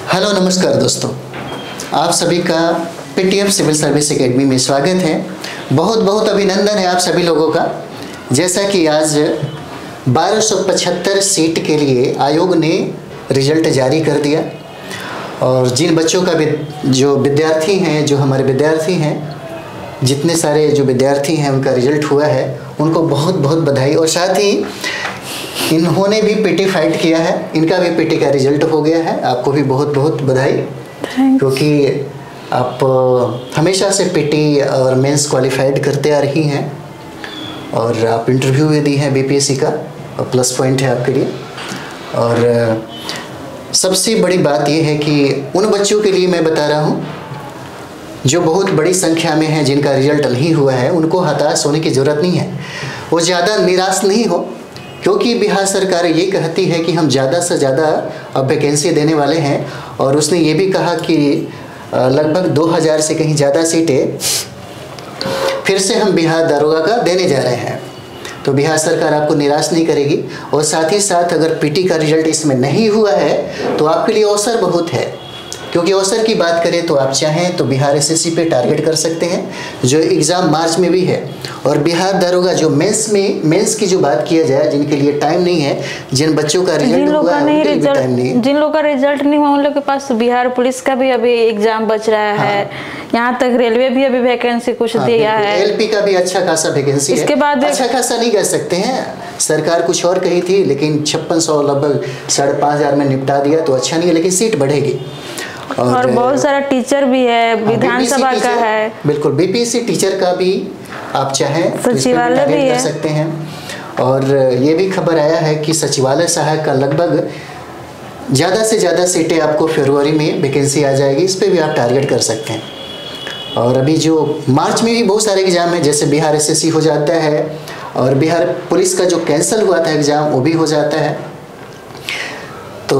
Hello नमस्कार दोस्तों, आप सभी का पीटीएफ सिविल सर्विस एकेडमी में स्वागत है। बहुत बहुत अभिनंदन है आप सभी लोगों का। जैसा कि आज 1275 सीट के लिए आयोग ने रिजल्ट जारी कर दिया और जिन बच्चों का जो विद्यार्थी हैं, जो हमारे विद्यार्थी हैं, जितने सारे जो विद्यार्थी हैं उनका रिजल्ट हुआ है, उनको बहुत बहुत बधाई। और साथ ही इन्होंने भी पीटी फाइट किया है, इनका भी पीटी का रिजल्ट हो गया है। आपको भी बहुत बहुत बधाई, क्योंकि आप हमेशा से पीटी और मेंस क्वालिफाइड करते आ रही हैं और आप इंटरव्यू भी दी हैं बीपीएससी का, और प्लस पॉइंट है आपके लिए। और सबसे बड़ी बात यह है कि उन बच्चों के लिए मैं बता रहा हूँ जो बहुत बड़ी संख्या में हैं, जिनका रिजल्ट नहीं हुआ है, उनको हताश होने की ज़रूरत नहीं है। वो ज़्यादा निराश नहीं हो, क्योंकि बिहार सरकार ये कहती है कि हम ज़्यादा से ज़्यादा अब वैकेंसी देने वाले हैं। और उसने ये भी कहा कि लगभग 2000 से कहीं ज़्यादा सीटें फिर से हम बिहार दारोगा का देने जा रहे हैं। तो बिहार सरकार आपको निराश नहीं करेगी। और साथ ही साथ अगर पीटी का रिजल्ट इसमें नहीं हुआ है तो आपके लिए अवसर बहुत है, क्योंकि अवसर की बात करें तो आप चाहें तो बिहार एसएससी पे टारगेट कर सकते हैं, जो एग्ज़ाम मार्च में भी है। और बिहार दारोगा जो मेंस की जो बात किया जाए, जिनके लिए टाइम नहीं है, जिन बच्चों का रिजल्ट हुआ है उनके लिए टाइम नहीं है। जिन लोगों का रिजल्ट नहीं हुआ उन लोगों के पास बिहार पुलिस का भी अभी एग्जाम बच रहा है। यहाँ तक रेलवे भी अभी वैकेंसी कुछ दिया है। एलपी का भी अच्छा खासा वैकेंसी है। इसके बाद अच्छा खासा नहीं कह सकते हैं, सरकार कुछ और कही थी, लेकिन 5600 लगभग 5500 में निपटा दिया, तो अच्छा नहीं है, लेकिन सीट बढ़ेगी। और बहुत सारा टीचर भी है, विधानसभा का है। बिल्कुल, बीपीएससी टीचर का भी आप चाहें सचिवालय भी कर सकते हैं। और ये भी खबर आया है कि सचिवालय सहायक का लगभग ज़्यादा से ज़्यादा सीटें आपको फरवरी में वैकेंसी आ जाएगी, इस पर भी आप टारगेट कर सकते हैं। और अभी जो मार्च में भी बहुत सारे एग्जाम है, जैसे बिहार एसएससी हो जाता है और बिहार पुलिस का जो कैंसिल हुआ था एग्ज़ाम वो भी हो जाता है, तो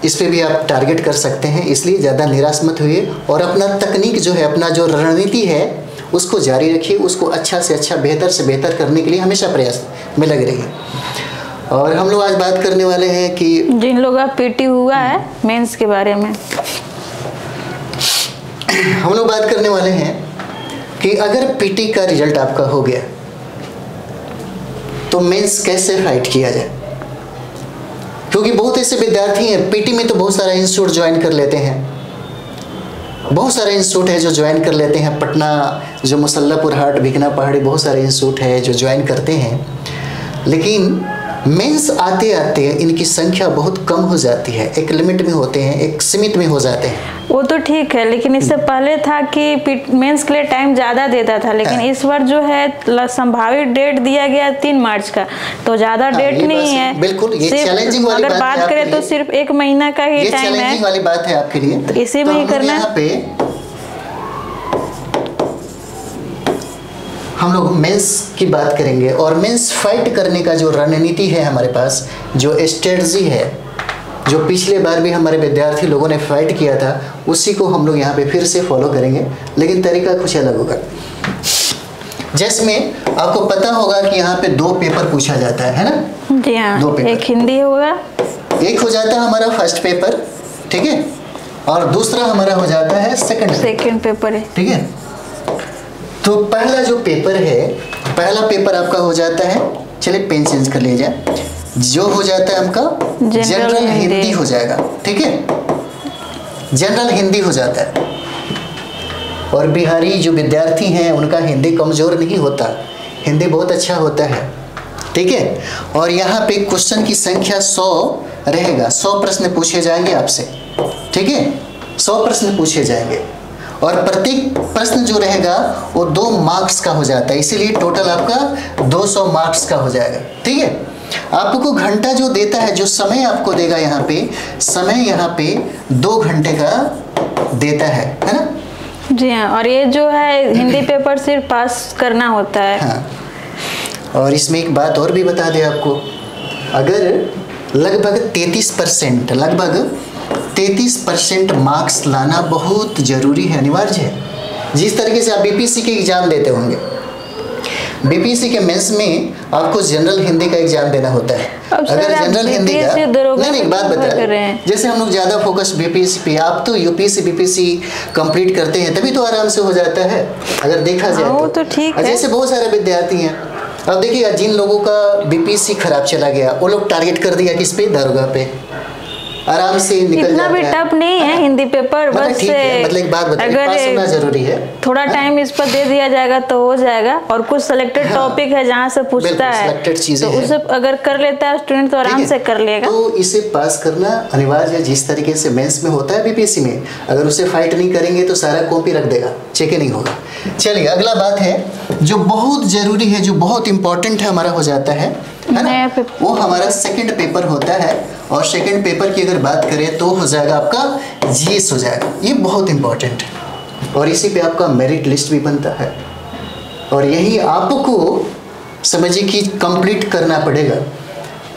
इस पे भी आप टारगेट कर सकते हैं। इसलिए ज़्यादा निराश मत हुए और अपना तकनीक जो है, अपना जो रणनीति है उसको जारी रखिए, उसको अच्छा से अच्छा, बेहतर से बेहतर करने के लिए हमेशा प्रयास में लगे रहिए। और हम लोग आज बात करने वाले हैं कि जिन लोगों का पीटी हुआ है मेंस के बारे में हम लोग बात करने वाले हैं कि अगर पीटी का रिजल्ट आपका हो गया तो मेंस कैसे फाइट किया जाए। क्योंकि बहुत ऐसे विद्यार्थी हैं, पीटी में तो बहुत सारा इंस्टीट्यूट ज्वाइन कर लेते हैं, बहुत सारे इंस्टीट्यूट है जो ज्वाइन कर लेते हैं। पटना जो मुसल्लापुर हाट, भिकना पहाड़ी, बहुत सारे इंस्टीट्यूट है जो ज्वाइन करते हैं। लेकिन मेंस आते आते इनकी संख्या बहुत कम हो जाती है, एक लिमिट में होते हैं, एक सीमित में हो जाते हैं। वो तो ठीक है, लेकिन इससे पहले था कि मेंस के लिए टाइम ज़्यादा देता था, लेकिन इस बार जो है संभावित डेट दिया गया 3 मार्च का, तो ज़्यादा डेट नहीं है। बिल्कुल, ये चैलेंजिंग वाली अगर बात करें तो सिर्फ 1 महीना का ही टाइम है। चैलेंजिंग वाली बात है आपके लिए, तो इसी में ही करना है। हम लोग मेंस की बात करेंगे और मेंस फाइट करने का जो रणनीति है हमारे पास, जो स्ट्रेटजी है, जो पिछले बार भी हमारे विद्यार्थी लोगों ने फाइट किया था, उसी को हम लोग यहाँ पे फिर से फॉलो करेंगे, लेकिन तरीका कुछ अलग होगा। जिसमें आपको पता होगा कि यहाँ पे 2 पेपर पूछा जाता है ना? जी हाँ, 2 पेपर। एक हिंदी होगा, एक हो जाता है हमारा फर्स्ट पेपर, ठीक है, और दूसरा हमारा हो जाता है सेकंड पेपर है, ठीक है। तो पहला जो पेपर है, पहला पेपर आपका हो जाता है, चलिए पेन चेंज कर लीजिए, जो हो जाता है आपका जनरल हिंदी हो जाएगा, ठीक है, जनरल हिंदी हो जाता है। और बिहारी जो विद्यार्थी हैं उनका हिंदी कमज़ोर नहीं होता, हिंदी बहुत अच्छा होता है, ठीक है। और यहाँ पे क्वेश्चन की संख्या 100 रहेगा, 100 प्रश्न पूछे जाएंगे आपसे, ठीक है, 100 प्रश्न पूछे जाएंगे। और प्रत्येक प्रश्न जो रहेगा वो 2 मार्क्स का हो जाता है, इसीलिए टोटल आपका 200 मार्क्स का हो जाएगा, ठीक है। आपको घंटा जो देता है, जो समय आपको देगा, यहाँ पे समय यहाँ पे 2 घंटे का देता है ना? जी हाँ। और ये जो है हिंदी पेपर सिर्फ पास करना होता है। हाँ। और इसमें एक बात और भी बता दें आपको, अगर लगभग 33% मार्क्स लाना बहुत ज़रूरी है, अनिवार्य है। जिस तरीके से आप बीपीएससी के एग्ज़ाम देते होंगे, बीपीएससी के मेंस में आपको जनरल हिंदी का एग्जाम देना होता है। अगर जनरल हिंदी का नहीं बात बता रहे हैं, जैसे हम लोग ज्यादा फोकस बीपीएससी पे, आप तो यूपीएससी बीपीएससी कंप्लीट करते हैं तभी तो आराम से हो जाता है अगर देखा जाए तो ठीक है। जैसे बहुत सारे विद्यार्थी हैं, अब देखिएगा जिन लोगों का बीपीएससी खराब चला गया वो लोग टारगेट कर दिया किस पे, दारोगा पे, आराम से निकल इतना भी टफ नहीं है हिंदी पेपर, बस मतलब एक बात बताइए, पास होना जरूरी है, थोड़ा टाइम इस पर दे दिया जाएगा तो हो जाएगा। और कुछ सिलेक्टेड टॉपिक है जहाँ से पूछता है तो उसे अगर कर लेता है स्टूडेंट तो आराम से कर लेगा। तो इसे पास करना अनिवार्य है, जिस तरीके से मेंस में होता है बीपीएससी में, अगर उसे फाइट नहीं करेंगे तो सारा कॉपी रख देगा, चेक ही नहीं होगा। चलिए अगला बात है जो बहुत जरूरी है, जो बहुत इंपॉर्टेंट है हमारा हो जाता है ना, वो हमारा सेकंड पेपर होता है। और सेकंड पेपर की अगर बात करें तो हो जाएगा आपका जीएस हो जाएगा, ये बहुत इंपॉर्टेंट है और इसी पे आपका मेरिट लिस्ट भी बनता है और यही आपको समझिए कि कंप्लीट करना पड़ेगा।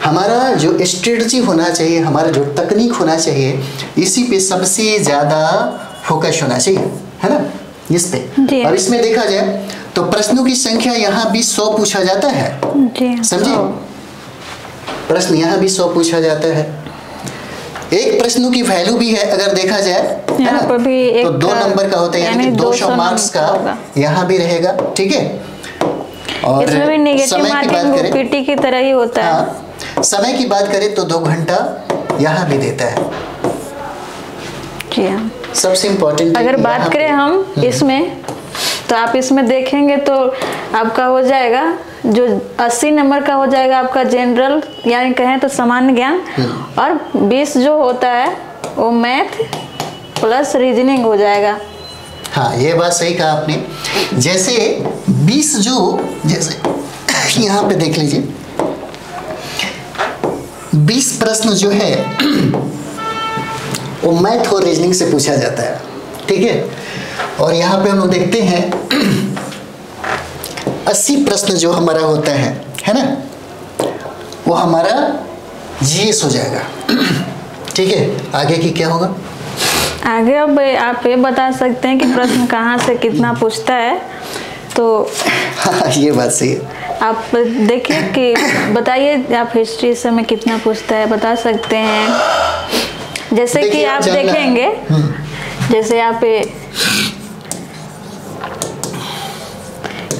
हमारा जो स्ट्रेटजी होना चाहिए, हमारा जो तकनीक होना चाहिए, इसी पे सबसे ज़्यादा फोकस होना चाहिए, है ना, इस पे। अब इसमें देखा जाए तो प्रश्नों की संख्या यहाँ भी 100 पूछा जाता है, समझिए, प्रश्न यहाँ भी 100 पूछा जाता है। एक प्रश्नों की वैल्यू भी है अगर देखा जाए, है ना, तो 2 नंबर का होता है, यानी 200 मार्क्स का यहाँ भी रहेगा, ठीक है। और इसमें भी नेगेटिव मार्किंग पीटी की तरह ही होता है। हाँ, समय की बात करें तो 2 घंटा यहाँ भी देता है। सबसे इम्पोर्टेंट अगर बात करें हम इसमें, तो आप इसमें देखेंगे तो आपका हो जाएगा जो 80 नंबर का हो जाएगा आपका जनरल, यानी कहें तो सामान्य ज्ञान, और 20 जो होता है वो मैथ प्लस रीजनिंग हो जाएगा। हाँ, ये बात सही कहा आपने। जैसे 20 जो, जैसे यहाँ पे देख लीजिए 20 प्रश्न जो है वो मैथ और रीजनिंग से पूछा जाता है, ठीक है। और यहाँ पे हम लोग देखते हैं 80 प्रश्न जो हमारा होता है ना, वो हमारा जीएस हो जाएगा, ठीक है। आगे की क्या होगा? आगे अब आप ये बता सकते हैं कि प्रश्न कहाँ से कितना पूछता है, तो हाँ, ये बात सही है। आप देखिए कि बताइए आप हिस्ट्री से में कितना पूछता है, बता सकते हैं। जैसे कि आप देखेंगे, जैसे यहाँ पे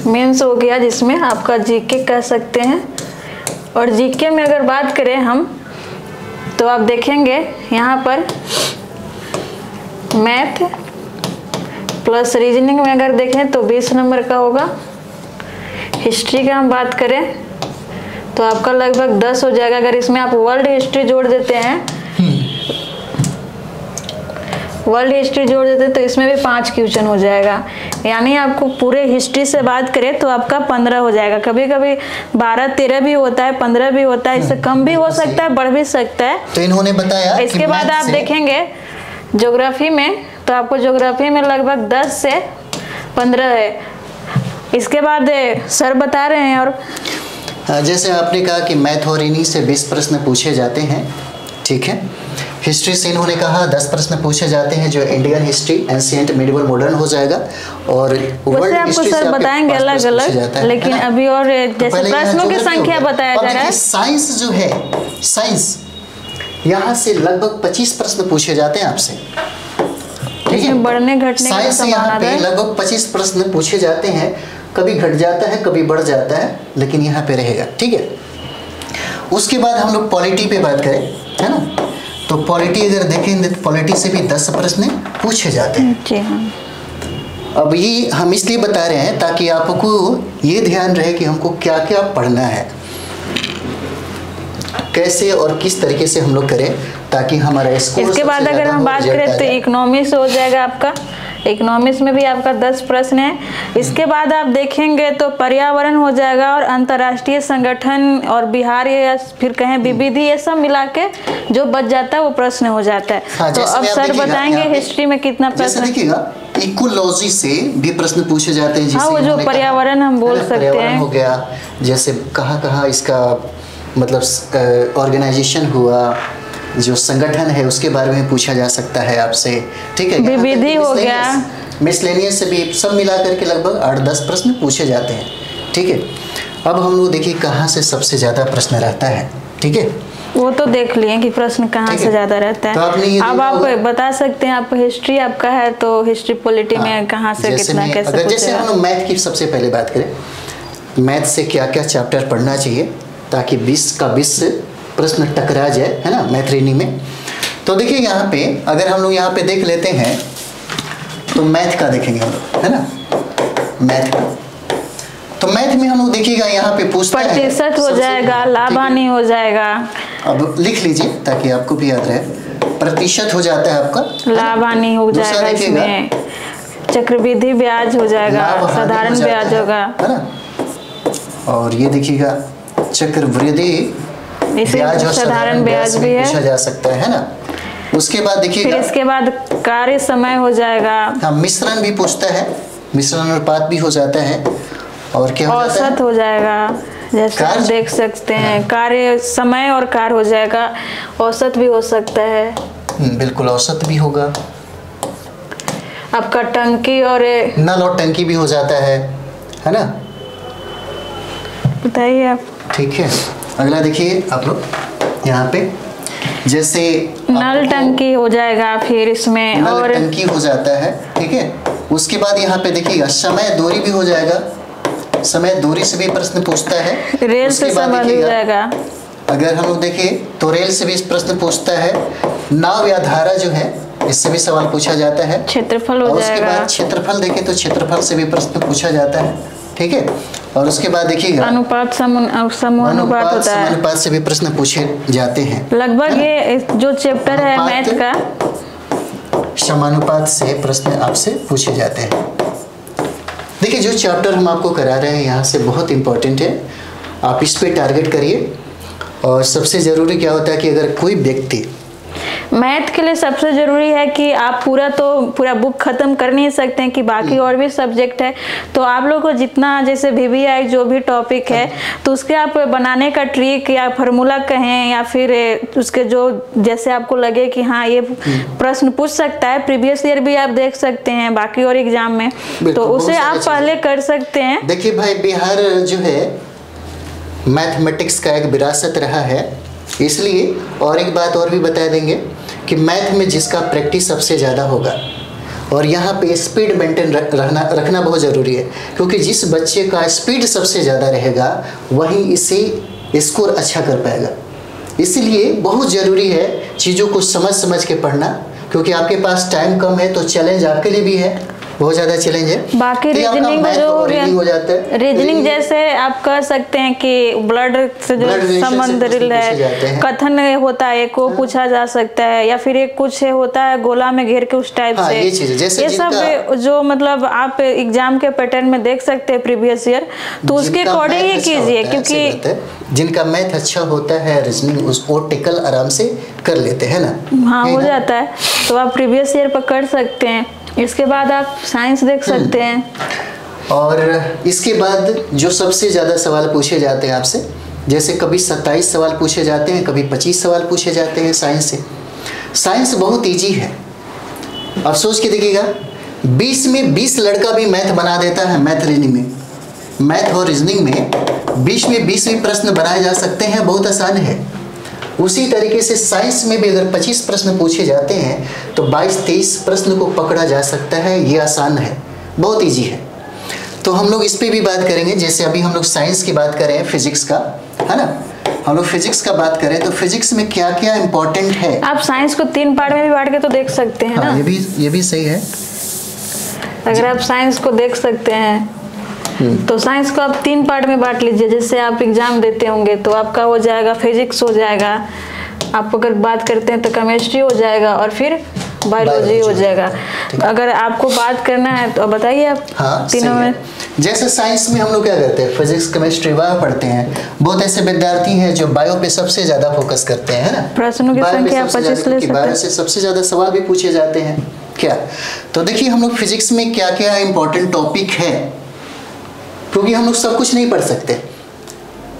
मेंस हो गया जिसमें आपका जीके कह सकते हैं, और जीके में अगर बात करें हम तो आप देखेंगे यहाँ पर मैथ प्लस रीजनिंग में अगर देखें तो 20 नंबर का होगा। हिस्ट्री का हम बात करें तो आपका लगभग 10 हो जाएगा। अगर इसमें आप वर्ल्ड हिस्ट्री जोड़ देते हैं, वर्ल्ड हिस्ट्री जोड़ देते हैं तो इसमें भी 5 क्वेश्चन हो जाएगा, यानी आपको पूरे हिस्ट्री से बात करें तो आपका 15 हो जाएगा। कभी कभी 12-13 भी होता है, 15 भी होता है, इससे कम भी हो सकता है, बढ़ भी सकता है। तो इन्होंने बताया। इसके बाद आप देखेंगे ज्योग्राफी में, तो आपको ज्योग्राफी में लगभग 10 से 15 है। इसके बाद सर बता रहे हैं, और जैसे आपने कहा कि मैथ और रीजनिंग से 20 प्रश्न पूछे जाते हैं, ठीक है। हिस्ट्री से इन्होंने कहा 10 प्रश्न पूछे जाते हैं, जो Indian history, ancient, medieval, modern हो जाएगा। और वर्ल्ड हिस्ट्री से सर बताएंगे अलग अलग, लेकिन अभी और जैसे प्रश्नों की संख्या बताया जा रहा है। साइंस जो है, साइंस यहाँ से लगभग 25 प्रश्न पूछे जाते हैं आपसे, ठीक है। बढ़ने घटने का साइंस यहाँ पे लगभग 25 प्रश्न पूछे जाते हैं, कभी घट जाता है कभी बढ़ जाता है, लेकिन यहाँ पे रहेगा, ठीक है। उसके बाद हम लोग पॉलिटी पे बात करें, है ना, तो पॉलिटी अगर देखें तो पॉलिटी से भी 10 प्रश्न पूछे जाते हैं। जी हाँ। अब ये हम इसलिए बता रहे हैं ताकि आपको ये ध्यान रहे कि हमको क्या क्या पढ़ना है, कैसे और किस तरीके से हम लोग करें ताकि हमारा स्कोर। इसके बाद अगर हम बात करें तो इकोनॉमिक्स हो जाएगा आपका। इकोनॉमिक्स में भी आपका 10 प्रश्न है। इसके बाद आप देखेंगे तो पर्यावरण हो जाएगा, और अंतर्राष्ट्रीय संगठन और बिहार या फिर कहें विविधि, ये सब मिला के जो बच जाता है वो प्रश्न हो जाता है। हाँ, तो अब सर बताएंगे हिस्ट्री में कितना प्रश्न। देखिएगा इकोलॉजी से भी प्रश्न पूछे जाते हैं। हाँ, वो जो पर्यावरण हम बोल सकते हैं हो गया, जैसे कहाँ इसका मतलब ऑर्गेनाइजेशन हुआ, जो संगठन है उसके बारे में पूछा जा सकता है आपसे, ठीक है। विविधि हो गया, मिसलेनियस से भी सब मिला करके लगभग 8-10 प्रश्न पूछे जाते हैं, ठीक है। अब हम लोग देखिए कहाँ से सबसे ज़्यादा प्रश्न रहता है, ठीक है। वो तो देख लिए कि प्रश्न कहाँ से ज्यादा रहता है। तो अब आप बता सकते हैं, आप हिस्ट्री आपका है तो हिस्ट्री पॉलिटी में कहाँ से कितना कैसे अगर जैसे हम लोग मैथ की सबसे पहले बात करें, मैथ से क्या क्या चैप्टर पढ़ना चाहिए ताकि 20 का 20 प्रश्न टकरा जाए, है ना, मैथ रीडिंग में। तो देखिए यहाँ पे अगर हम लोग यहाँ पे देख लेते हैं तो मैथ का देखेंगे हम लोग, है ना, मैथ का। तो मैथ में हम लोग देखिएगा यहाँ पे पूछता है प्रतिशत हो जाएगा, लाभ हानि हो जाएगा। अब लिख लीजिए ताकि आपको भी याद रहे। प्रतिशत हो जाता है आपका, लाभ हानि हो जाएगा, इसमें चक्रवृद्धि ब्याज हो जाएगा, साधारण ब्याज होगा, है ना। और ये देखिएगा चक्रवृद्धि ब्याज और साधारण ब्याज भी पूछा जा सकता है ना। उसके बाद देखिएगा फिर इसके बाद कार्य समय हो जाएगा। हाँ, मिश्रण भी पूछता है, मिश्रण अनुपात भी हो जाता है। और क्या हो जाता है? औसत हो जाएगा, जैसे आप देख सकते हैं कार्य समय और कार्य हो जाएगा, औसत भी हो सकता है। बिल्कुल औसत भी होगा। आपका टंकी और नल और टंकी भी हो जाता है ना। बताइए आप। ठीक है, अगला देखिए आप लोग यहाँ पे, जैसे नल टंकी हो जाएगा, फिर इसमें नल और टंकी हो जाता है, ठीक है। उसके बाद यहाँ पे देखिएगा समय दूरी भी हो जाएगा, समय दूरी से भी प्रश्न पूछता है। रेल से समय हो जाएगा। अगर हम लोग देखें तो रेल से भी प्रश्न पूछता है। नाव या धारा जो है इससे भी सवाल पूछा जाता है। क्षेत्रफल हो जाएगा। उसके बाद क्षेत्रफल देखें तो क्षेत्रफल से भी प्रश्न पूछा जाता है, ठीक है। और उसके बाद देखिएगा अनुपात समानुपात होता है, अनुपात से भी प्रश्न पूछे जाते हैं। लगभग ये जो चैप्टर है मैथ का, समानुपात से प्रश्न आपसे पूछे जाते हैं। देखिए जो चैप्टर हम आपको करा रहे हैं यहाँ से बहुत इंपॉर्टेंट है, आप इस पे टारगेट करिए। और सबसे ज़रूरी क्या होता है कि अगर कोई व्यक्ति मैथ के लिए सबसे ज़रूरी है कि आप पूरा बुक ख़त्म कर नहीं सकते हैं, कि बाकी और भी सब्जेक्ट है तो आप लोग को जितना, जैसे VVI जो भी टॉपिक है तो उसके आप बनाने का ट्रिक या फार्मूला कहें या फिर उसके जो जैसे आपको लगे कि हाँ ये प्रश्न पूछ सकता है, प्रीवियस ईयर भी आप देख सकते हैं बाकी और एग्जाम में, तो उसे आप पहले कर सकते हैं। देखिए भाई, बिहार जो है मैथमेटिक्स का एक विरासत रहा है, इसलिए और एक बात और भी बता देंगे कि मैथ में जिसका प्रैक्टिस सबसे ज़्यादा होगा, और यहाँ पे स्पीड मेंटेन रखना बहुत ज़रूरी है, क्योंकि जिस बच्चे का स्पीड सबसे ज़्यादा रहेगा वही इसे स्कोर अच्छा कर पाएगा। इसीलिए बहुत ज़रूरी है चीज़ों को समझ समझ के पढ़ना, क्योंकि आपके पास टाइम कम है तो चैलेंज आपके लिए भी है, बहुत ज़्यादा चैलेंज है। बाकी रीजनिंग जो हो जाता है, रीजनिंग जैसे आप कह सकते हैं कि ब्लड से जो संबंध है, कथन होता है एक वो पूछा जा सकता है, या फिर एक कुछ होता है गोला में घेर के उस टाइप से, ये सब जो मतलब आप एग्जाम के पैटर्न में देख सकते हैं प्रीवियस ईयर, तो उसके अकॉर्डिंग ही कीजिए, क्योंकि जिनका मैथ अच्छा होता है रीजनिंग उसको टिकल आराम से कर लेते हैं ना। हाँ, हो जाता है, तो आप प्रीवियस ईयर पर कर सकते हैं। इसके बाद आप साइंस देख सकते हैं। और इसके बाद जो सबसे ज़्यादा सवाल पूछे जाते हैं आपसे, जैसे कभी 27 सवाल पूछे जाते हैं, कभी 25 सवाल पूछे जाते हैं साइंस से। साइंस बहुत ईजी है, अब सोच के देखिएगा 20 में 20 लड़का भी मैथ बना देता है। मैथ रीजनिंग में, मैथ और रीजनिंग में 20 में 20 भी प्रश्न बनाए जा सकते हैं, बहुत आसान है। उसी तरीके से साइंस में भी अगर 25 प्रश्न पूछे जाते हैं तो 22-23 प्रश्न को पकड़ा जा सकता है, ये आसान है, बहुत इजी है। तो हम लोग इस पे भी बात करेंगे, जैसे अभी हम लोग साइंस की बात कर रहे हैं, फिजिक्स का, है ना, हम लोग फिजिक्स का बात करें तो फिजिक्स में क्या क्या इंपॉर्टेंट है। आप साइंस को 3 पार्ट में भी बांट के तो देख सकते हैं। हाँ, ना, ये भी सही है। अगर आप साइंस को देख सकते हैं तो साइंस को आप 3 पार्ट में बांट लीजिए। जैसे आप एग्जाम देते होंगे तो आपका हो जाएगा फिजिक्स हो जाएगा, आप अगर बात करते हैं तो केमिस्ट्री हो जाएगा, और फिर बायोलॉजी हो जाएगा। अगर आपको बात करना है तो बताइए आप। हाँ, तीनों में जैसे साइंस में हम लोग क्या करते हैं, फिजिक्स केमिस्ट्री बायो पढ़ते हैं। बहुत ऐसे विद्यार्थी हैं जो बायो पे सबसे ज्यादा फोकस करते हैं, है ना। प्रश्नों की संख्या 25 ले सकते हैं, बायो से सबसे ज्यादा सवाल भी पूछे जाते हैं क्या। तो देखिए हम लोग फिजिक्स में क्या क्या इंपॉर्टेंट टॉपिक है, क्योंकि हम लोग सब कुछ नहीं पढ़ सकते।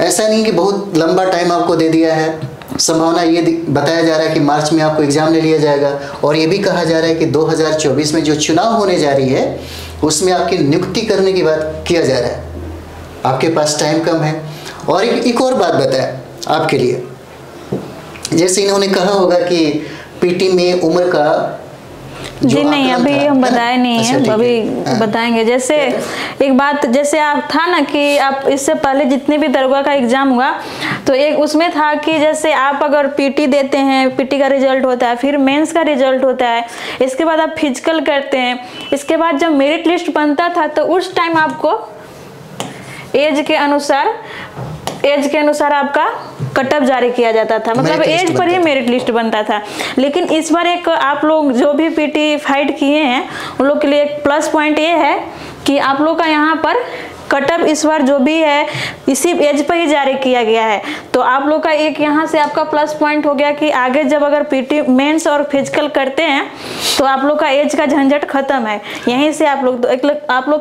ऐसा नहीं कि बहुत लंबा टाइम आपको दे दिया है, संभावना ये बताया जा रहा है कि मार्च में आपको एग्जाम ले लिया जाएगा, और ये भी कहा जा रहा है कि 2024 में जो चुनाव होने जा रही है उसमें आपकी नियुक्ति करने की बात किया जा रहा है। आपके पास टाइम कम है। और एक और बात बताएं आपके लिए, जैसे इन्होंने कहा होगा कि पीटी में उम्र का जी नहीं, अभी हम बताए नहीं है, अभी बताएंगे। जैसे एक बात, जैसे आप था ना कि आप इससे पहले जितने भी दरोगा का एग्जाम हुआ तो एक उसमें था कि जैसे आप अगर पीटी देते हैं, पीटी का रिजल्ट होता है, फिर मेंस का रिजल्ट होता है, इसके बाद आप फिजिकल करते हैं, इसके बाद जब मेरिट लिस्ट बनता था तो उस टाइम आपको एज के अनुसार आपका कटअप जारी किया जाता था, मतलब एज पर ही मेरिट लिस्ट बनता था। लेकिन इस बार एक आप लोग जो भी पीटी फाइट किए हैं उन लोग के लिए एक प्लस पॉइंट ये है कि आप लोग का यहाँ पर कटअप इस बार जो भी है इसी एज पर ही जारी किया गया है। तो आप लोग का एक यहाँ से आपका प्लस पॉइंट हो गया कि आगे जब अगर पीटी मेंस और फिजिकल करते हैं तो आप लोग का एज का झंझट खत्म है। यहीं से आप लोग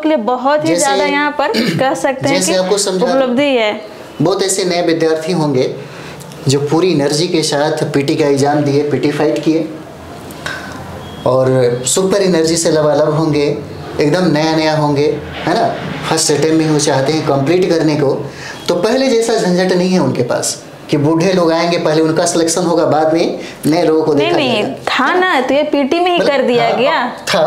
के लिए बहुत ही ज्यादा यहाँ पर कह सकते हैं कि उपलब्धि है। बहुत ऐसे नए विद्यार्थी होंगे जो पूरी एनर्जी के साथ पीटी का एग्जाम दिए, पीटी फाइट किए और सुपर एनर्जी से लबालब होंगे, एकदम नया होंगे, है ना। फर्स्ट अटेम्प्ट में वो चाहते हैं कंप्लीट करने को, तो पहले जैसा झंझट नहीं है उनके पास कि बूढ़े लोग आएंगे, पहले उनका सिलेक्शन होगा, बाद में नए लोगों को देखा नहीं था ना, तो ये पीटी में ही कर दिया गया था।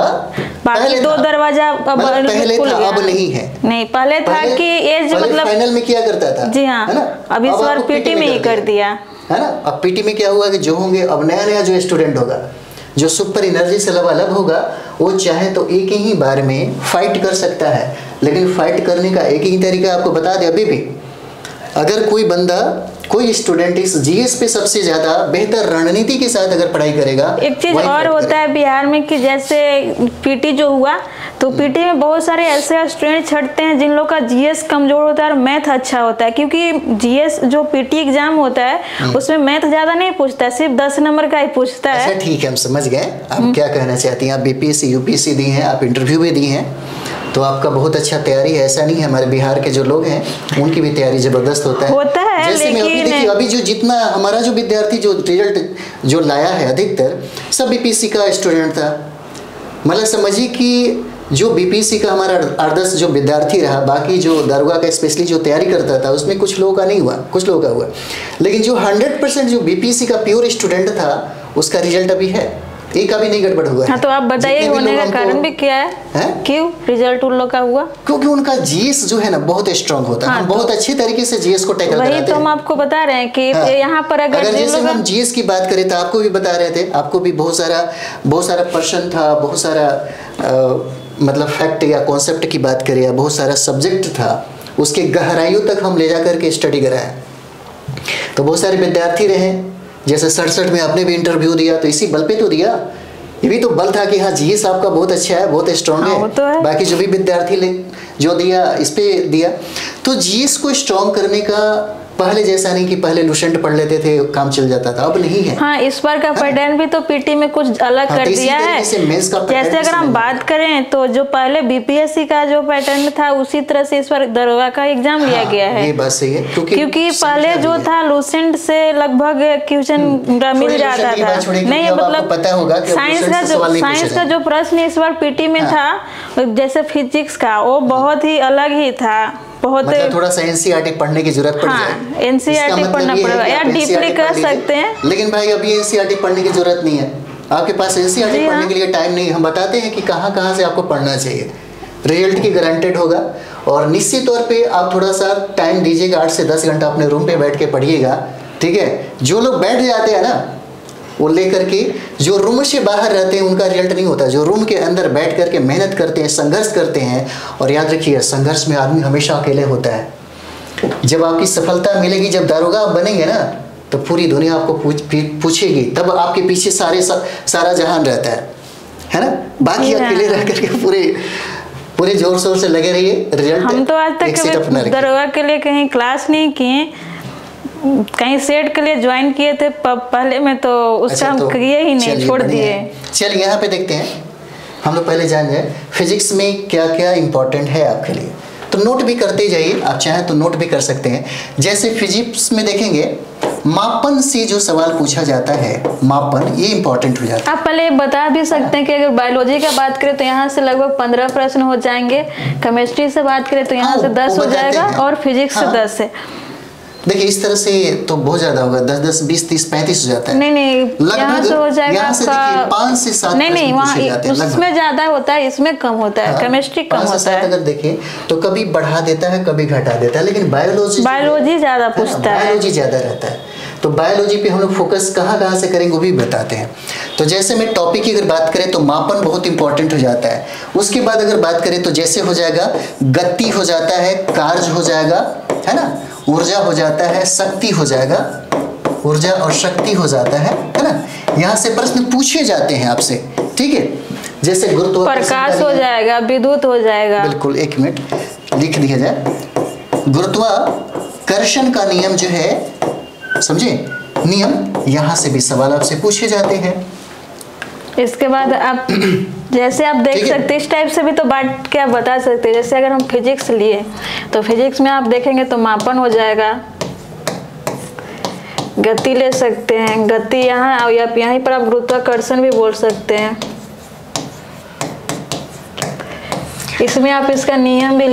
बाकी दो दरवाजा पहले था, अब नहीं है। नहीं, पहले था कि एज मतलब फाइनल में किया करता था। जी हाँ, अब इस बार पीटी में ही कर दिया, है ना। अब पीटी में क्या हुआ कि जो होंगे, अब नया जो स्टूडेंट होगा, जो सुपर एनर्जी से लबालब होगा, वो चाहे तो एक ही बार में फाइट कर सकता है। लेकिन फाइट करने का एक ही तरीका आपको बता दे, अभी भी अगर कोई बंदा, कोई स्टूडेंट इस जीएस पे सबसे ज्यादा बेहतर रणनीति के साथ अगर पढ़ाई करेगा। एक चीज और होता है बिहार में कि जैसे पीटी जो हुआ तो पीटी में बहुत सारे ऐसे स्टूडेंट छटते हैं जिन लोग का जीएस कमजोर होता है और मैथ अच्छा होता है, क्योंकि जीएस जो पीटी एग्जाम होता है उसमें मैथ ज्यादा नहीं पूछता है, सिर्फ 10 नंबर का ही पूछता है। अच्छा ठीक है, हम समझ गए आप क्या कहना चाहती हैं। आप बीपीएससी यूपीएससी दी हैं, आप इंटरव्यू भी दी हैं, तो आपका बहुत अच्छा तैयारी है। ऐसा नहीं है, हमारे बिहार के जो लोग हैं उनकी भी तैयारी जबरदस्त होता है। जैसे मैं अभी देखिए, अभी जो जितना हमारा जो विद्यार्थी जो रिजल्ट जो लाया है अधिकतर सब बीपीएससी का स्टूडेंट था। मतलब समझिए कि जो बीपीएससी का हमारा आदर्श जो विद्यार्थी रहा, बाकी जो दरोगा का स्पेशली जो तैयारी करता था उसमें कुछ लोगों का नहीं हुआ, कुछ लोगों का हुआ। लेकिन जो 100% जो बीपीएससी का प्योर स्टूडेंट था उसका रिजल्ट अभी है, एक अभी नहीं गड़बड़ हुआ। हाँ, तो आप बताइए होने का कारण भी क्या है? क्यों रिजल्ट उन लोग का हुआ? क्योंकि उनका जीएस जो है ना बहुत स्ट्रांग होता है। हाँ, हम बहुत अच्छे तरीके से जीएस को टैकल कराते हैं। वही तो हम आपको बता रहे हैं कि यहाँ पर अगर जैसे हम जीएस की बात करें तो आपको भी बता रहे थे, आपको भी बहुत सारा पर्सन था, बहुत सारा मतलब फैक्ट या कॉन्सेप्ट की बात करें या बहुत सारा सब्जेक्ट था, उसके गहराइयों तक हम ले जा करके स्टडी कराएं। तो बहुत सारे विद्यार्थी रहे, जैसे 67 में आपने भी इंटरव्यू दिया तो इसी बल पे तो दिया। ये भी तो बल था कि हाँ जीएस आपका बहुत अच्छा है, बहुत स्ट्रॉन्ग है। तो है। बाकी जो भी विद्यार्थी जो दिया इस पे दिया। तो जीएस को स्ट्रॉन्ग करने का पहले जैसा नहीं कि पहले लुसेंट पढ़ लेते थे काम चल जाता था, अब नहीं है। हाँ, इस बार का पैटर्न भी तो पीटी में कुछ अलग कर दिया है। जैसे अगर हम बात करें तो जो पहले बीपीएससी का जो पैटर्न था उसी तरह से इस बार दरोगा का एग्जाम लिया गया है। ये बात सही है, क्योंकि पहले जो था लुसेंट से लगभग क्वेश्चन मिल जाता था। नहीं मतलब पता होगा साइंस का जो प्रश्न इस बार पीटी में था, जैसे फिजिक्स का, वो बहुत ही अलग ही था। मतलब थोड़ा सा एनसीईआरटी पढ़ने की जरूरत पड़ जाए। एनसीईआरटी पढ़ना पड़ेगा या डीपली कर सकते हैं। लेकिन भाई अभी एनसीईआरटी पढ़ने की जरूरत नहीं है, आपके पास एनसीईआरटी पढ़ने के लिए टाइम नहीं। हम बताते हैं कि कहाँ से आपको पढ़ना चाहिए, रिजल्ट की गारंटेड होगा। और निश्चित तौर पे आप थोड़ा सा टाइम दीजिएगा, 8 से 10 घंटा अपने रूम पे बैठ के पढ़िएगा, ठीक है। जो लोग बैठ जाते हैं ना वो लेकर के, जो रूम से बाहर रहते हैं उनका रिजल्ट नहीं होता। जो रूम के अंदर बैठ करके मेहनत करते हैं, संघर्ष करते हैं, और याद रखिए संघर्ष में आदमी हमेशा अकेले होता है। जब आपकी सफलता मिलेगी, जब दारोगा आप बनेंगे ना, तो पूरी दुनिया आपको पूछेगी, तब आपके पीछे सारा जहान रहता है ना। बाकी अकेले रह करके पूरे जोर शोर से लगे रहिए। रिजल्ट हम तो आज तक दारोगा के लिए कहीं क्लास नहीं किए, कहीं सेट के लिए ज्वाइन किए थे पहले में, तो उसका हम किए ही नहीं, छोड़ दिए। चलिए यहाँ पे देखते हैं, हम लोग पहले जान जाए फिजिक्स में क्या क्या इंपॉर्टेंट है आपके लिए। तो नोट भी करते जाइए, आप चाहें तो नोट भी कर सकते हैं। जैसे फिजिक्स में देखेंगे मापन से जो सवाल पूछा जाता है, मापन, ये इंपॉर्टेंट हो जाता है। आप पहले बता भी सकते हैं कि अगर बायोलॉजी का बात करें तो यहाँ से लगभग 15 प्रश्न हो जाएंगे, केमिस्ट्री से बात करें तो यहाँ से 10 हो जाएगा और फिजिक्स से 10 है। देखिए इस तरह से तो बहुत ज्यादा होगा, 10 10 20 30 35 हो जाता है। नहीं यहाँ से हो जाएगा आपका 5 से 7 नहीं वहाँ उसमें ज्यादा होता है, इसमें कम होता है। केमिस्ट्री कम होता है। अगर देखें तो कभी बढ़ा देता है कभी घटा देता है, लेकिन बायोलॉजी ज्यादा पूछता है, बायोलॉजी ज्यादा रहता है। तो बायोलॉजी पे हम लोग फोकस कहाँ से करेंगे वो भी बताते हैं। तो जैसे में टॉपिक की अगर बात करें तो मापन बहुत इंपॉर्टेंट हो जाता है। उसके बाद अगर बात करें तो जैसे हो जाएगा गति हो जाता है, कार्य हो जाएगा, है ना, ऊर्जा हो जाता है, शक्ति हो जाएगा, ऊर्जा और शक्ति हो जाता है ना। यहाँ से प्रश्न पूछे जाते हैं आपसे, ठीक है। जैसे गुरुत्वाकर्षण, प्रकाश हो जाएगा, विद्युत हो जाएगा। बिल्कुल, एक मिनट लिख दिया जाए। गुरुत्वाकर्षण का नियम जो है, समझे, नियम, यहाँ से भी सवाल आपसे पूछे जाते हैं। इसके बाद आप जैसे आप देख सकते हैं, इस टाइप से भी तो बांट के आप बता सकते हैं। जैसे अगर हम फिजिक्स लिए तो फिजिक्स में आप देखेंगे तो मापन हो जाएगा, गति ले सकते हैं, गति यहाँ, यहीं पर आप गुरुत्वाकर्षण भी बोल सकते हैं। इसमें आप इसका नियम भी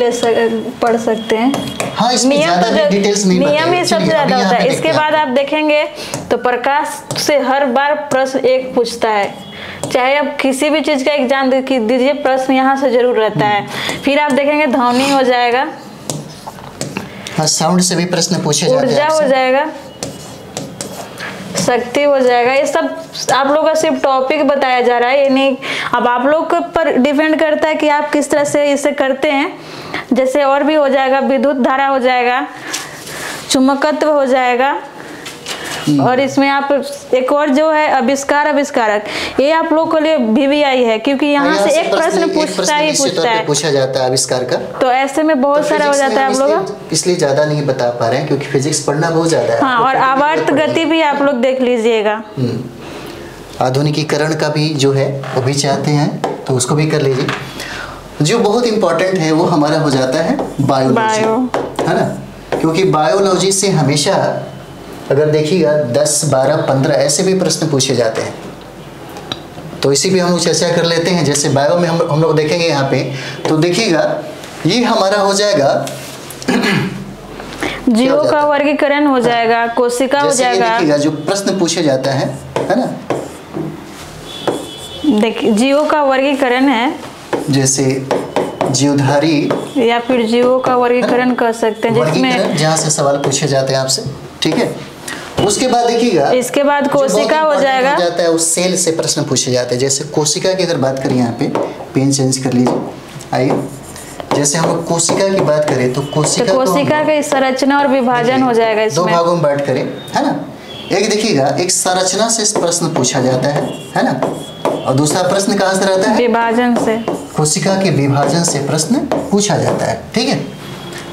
पढ़ सकते हैं। हाँ, नियम तो डिटेल्स नहीं, नियम ही सबसे ज्यादा होता है। इसके बाद आप देखेंगे तो प्रकाश से हर बार प्रश्न एक पूछता है, चाहे आप किसी भी चीज का एग्जाम दीजिए, प्रश्न यहाँ से जरूर रहता है। फिर आप देखेंगे ध्वनि हो जाएगा, हाँ, साउंड से भी प्रश्न पूछे जाते हैं। ऊर्जा हो जाएगा, शक्ति हो जाएगा। ये सब आप लोग का सिर्फ टॉपिक बताया जा रहा है, ये नहीं, अब आप लोग पर डिपेंड करता है कि आप किस तरह से इसे करते हैं। जैसे और भी हो जाएगा, विद्युत धारा हो जाएगा, चुंबकत्व हो जाएगा, और इसमें आप एक और जो है आविष्कारक, ये आप लोग के लिए VVI है, क्योंकि यहाँ से एक प्रश्न पूछता है, पूछा जाता है आविष्कार का। तो ऐसे में बहुत सारा हो जाता है। आप लोग इसलिए ज्यादा नहीं बता पा रहे हैं क्योंकि फिजिक्स पढ़ना बहुत ज्यादा है। हाँ, और आवर्त गति भी आप लोग देख लीजिएगा। आधुनिकीकरण का भी जो है वो भी चाहते हैं तो उसको भी कर लीजिए। जो बहुत इंपॉर्टेंट है वो हमारा हो जाता है बायोलॉजी, है ना, क्योंकि बायोलॉजी से हमेशा अगर देखिएगा 10 12 15 ऐसे भी प्रश्न पूछे जाते हैं। तो इसी पे हम लोग चर्चा कर लेते हैं। जैसे बायो में हम लोग देखेंगे यहाँ पे, तो देखिएगा ये हमारा हो जाएगा जीवों का वर्गीकरण हो जाएगा, कोशिका हो जाएगा। देखिएगा जो प्रश्न पूछे जाता है ना, देखिए जीवों का वर्गीकरण है, जैसे जीवधारी या फिर जीवों का वर्गीकरण कह सकते हैं, जिसमें जहाँ से सवाल पूछे जाते हैं आपसे, ठीक है। उसके बाद देखिएगा, इसके बाद कोशिका हो जाएगा, जाता है उस सेल से प्रश्न पूछे जाते हैं। जैसे कोशिका की अगर बात करें, यहाँ पे पेन चेंज कर लीजिए, आइए। जैसे हम लोग कोशिका की बात करें तो कोशिका की संरचना और विभाजन हो जाएगा। इसमें 2 भागों में बांट करें, है ना। एक देखिएगा, एक संरचना से प्रश्न पूछा जाता है ना, और दूसरा प्रश्न कहाँ से रहता है, विभाजन से, कोशिका के विभाजन से प्रश्न पूछा जाता है, ठीक है।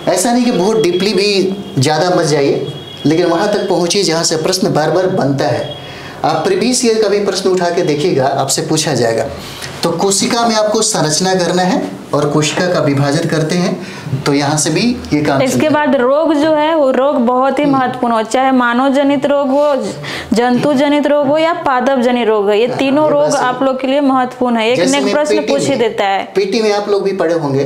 ऐसा नहीं कि बहुत डीपली भी ज्यादा मत जाइए, लेकिन वहां तक पहुंचिए जहां से प्रश्न बार बार बनता है। आप प्रीवियस ईयर का भी प्रश्न उठा के देखिएगा, आपसे पूछा जाएगा। तो कोशिका में आपको संरचना करना है और कोशिका का विभाजन करते हैं, तो यहाँ से भी ये काम। इसके बाद रोग जो है वो रोग बहुत ही महत्वपूर्ण हो, चाहे मानव जनित रोग हो, जंतु जनित रोग हो या पादप जनित रोग हो, ये तीनों रोग आप लोग के लिए महत्वपूर्ण है। एक न एक प्रश्न पूछ ही देता है। पीटी में आप लोग भी पढ़े होंगे,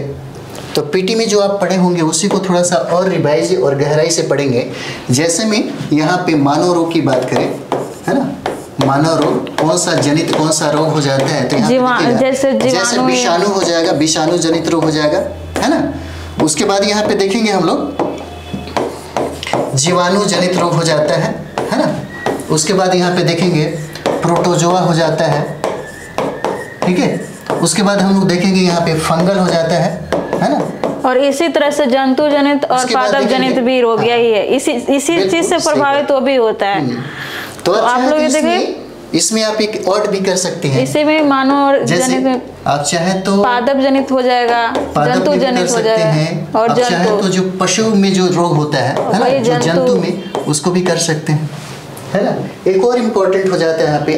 तो पीटी में जो आप पढ़े होंगे उसी को थोड़ा सा और रिवाइज और गहराई से पढ़ेंगे। जैसे में यहाँ पे मानव रोग की बात करें, है ना, मानव रोग कौन सा रोग हो जाता है, तो जैसे विषाणु हो जाएगा, विषाणु जनित रोग हो जाएगा, है ना। उसके बाद यहाँ पे देखेंगे हम लोग जीवाणु जनित रोग हो जाता है ना। उसके बाद यहाँ पे देखेंगे प्रोटोजोआ हो जाता है, ठीक है। उसके बाद हम लोग देखेंगे यहाँ पे फंगल हो जाता है ना। और इसी तरह से जंतु जनित और पादप जनित भी रोग यही है, इसी चीज से प्रभावित वो भी होता है। तो आप लोग देखें, इसमें आप एक और भी कर सकते हैं, इसे भी मानव जनित में आप चाहे तो पादप जनित हो जाएगा, जंतु जनित हो जाएगा, और चाहे तो जो पशु में जो रोग होता है ना, जो जंतु में, उसको भी कर सकते हैं, है ना। एक और इम्पोर्टेंट हो जाता है यहाँ पे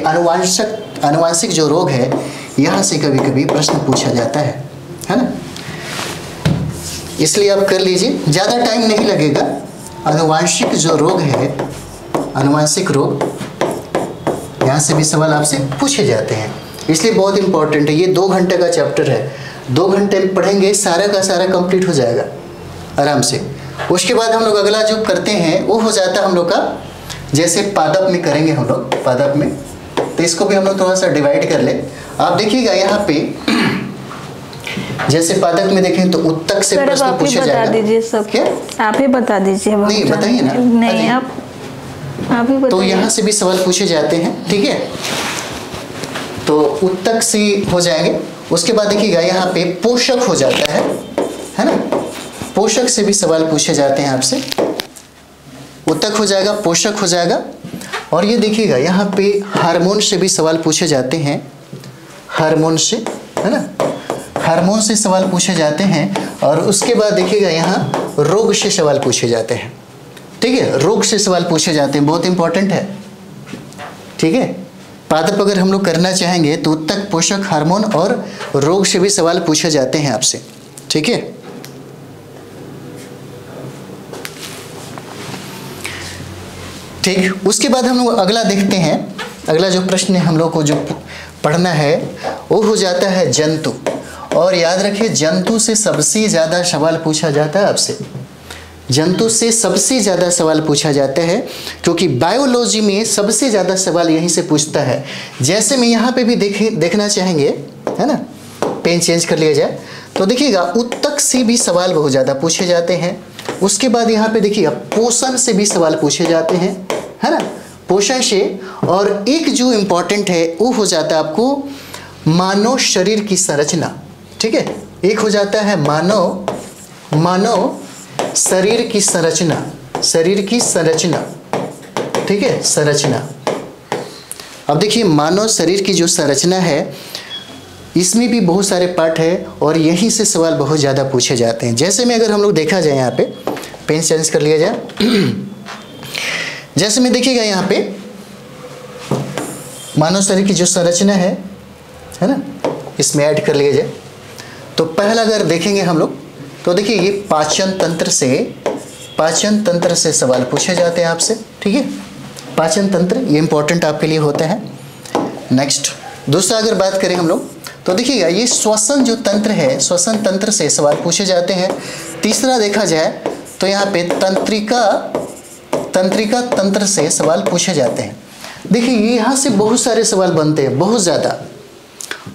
अनुवांशिक जो रोग है, यहाँ से कभी कभी प्रश्न पूछा जाता है ना। इसलिए आप कर लीजिए, ज़्यादा टाइम नहीं लगेगा। अनुवांशिक जो रोग है अनुवांशिक रोग, यहाँ से भी सवाल आपसे पूछे जाते हैं, इसलिए बहुत इंपॉर्टेंट है। ये 2 घंटे का चैप्टर है, 2 घंटे में पढ़ेंगे सारा का सारा कंप्लीट हो जाएगा आराम से। उसके बाद हम लोग अगला जो करते हैं वो हो जाता है हम लोग का, जैसे पादप में करेंगे हम लोग, पादप में, तो इसको भी हम लोग थोड़ा सा डिवाइड कर ले। आप देखिएगा यहाँ पे जैसे पादप में देखें तो उत्तक से प्रश्न पूछा जाएगा। बता दीजिए सब, क्या आप ही बता दीजिए। नहीं बताइए ना, नहीं आप ही बताइए। तो यहाँ से भी सवाल पूछे जाते हैं, ठीक है। तो उत्तक से हो जाएंगे। उसके बाद देखिएगा यहाँ पे पोषक हो जाता है ना, पोषक से भी सवाल पूछे जाते हैं आपसे। उत्तक हो जाएगा, पोषक हो जाएगा। और ये देखिएगा यहाँ पे हार्मोन से भी सवाल पूछे जाते हैं, हार्मोन से, है ना, हार्मोन से सवाल पूछे जाते हैं। और उसके बाद देखिएगा यहाँ रोग से सवाल पूछे जाते हैं, ठीक है, रोग से सवाल पूछे जाते हैं, बहुत इंपॉर्टेंट है, ठीक है। पादप अगर हम लोग करना चाहेंगे तो उत्तक, पोषक, हार्मोन और रोग से भी सवाल पूछे जाते हैं आपसे, ठीक है। ठीक, उसके बाद हम लोग अगला देखते हैं। अगला जो प्रश्न हम लोग को जो पढ़ना है वो हो जाता है जंतु। और याद रखिए जंतु से सबसे ज़्यादा सवाल पूछा जाता है आपसे, जंतु से सबसे ज़्यादा सवाल पूछा जाता है, क्योंकि बायोलॉजी में सबसे ज़्यादा सवाल यहीं से पूछता है। जैसे मैं यहाँ पे भी देखना चाहेंगे, है ना, पेन चेंज कर लिया जाए तो देखिएगा उत्तक से भी सवाल बहुत ज़्यादा पूछे जाते हैं। उसके बाद यहाँ पे देखिए पोषण से भी सवाल पूछे जाते हैं, है ना, पोषण से। और एक जो इम्पोर्टेंट है वो हो जाता है आपको मानव शरीर की संरचना, ठीक है। एक हो जाता है मानव शरीर की संरचना, शरीर की संरचना, ठीक है, संरचना। अब देखिए मानव शरीर की जो संरचना है इसमें भी बहुत सारे पार्ट है और यहीं से सवाल बहुत ज़्यादा पूछे जाते हैं। जैसे में अगर हम लोग देखा जाए, यहाँ पे पेन चेंज कर लिया जाए जैसे में देखिएगा यहाँ पे मानव शरीर की जो संरचना है ना, इसमें ऐड कर लिया जाए तो पहला अगर देखेंगे हम लोग तो देखिए ये पाचन तंत्र से सवाल पूछे जाते हैं आपसे, ठीक है। पाचन तंत्र ये इंपॉर्टेंट आपके लिए होता है। नेक्स्ट दूसरा अगर बात करें हम लोग तो देखिएगा ये श्वसन जो तंत्र है, श्वसन तंत्र से सवाल पूछे जाते हैं। तीसरा देखा जाए तो यहाँ पे तंत्रिका तंत्र से सवाल पूछे जाते हैं। देखिए यहाँ से बहुत सारे सवाल बनते हैं, बहुत ज़्यादा।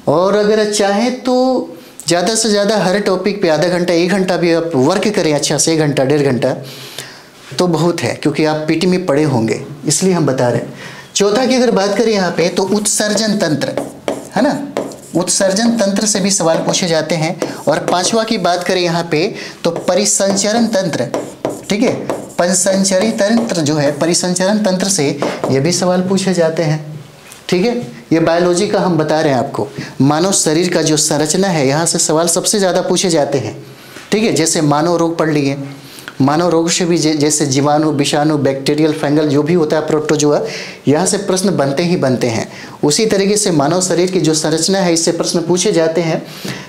और अगर चाहें तो ज़्यादा से ज़्यादा हर टॉपिक पे आधा घंटा 1 घंटा भी आप वर्क करें अच्छा से, 1 घंटा 1.5 घंटा तो बहुत है, क्योंकि आप पीटी में पढ़े होंगे, इसलिए हम बता रहे हैं। चौथा की अगर बात करें यहाँ पे तो उत्सर्जन तंत्र, है ना, उत्सर्जन तंत्र से भी सवाल पूछे जाते हैं। और पांचवा की बात करें यहाँ पे तो परिसंचरण तंत्र, ठीक है, परिसंचरी तंत्र जो है, परिसंचरण तंत्र से ये भी सवाल पूछे जाते हैं, ठीक है। ये बायोलॉजी का हम बता रहे हैं आपको, मानव शरीर का जो संरचना है यहाँ से सवाल सबसे ज़्यादा पूछे जाते हैं, ठीक है। जैसे मानव रोग पढ़ लिए, मानव रोग से भी जैसे जीवाणु, विषाणु, बैक्टीरियल, फंगल जो भी होता है, प्रोटोजोआ, यहाँ से प्रश्न बनते ही बनते हैं। उसी तरीके से मानव शरीर की जो संरचना है इससे प्रश्न पूछे जाते हैं,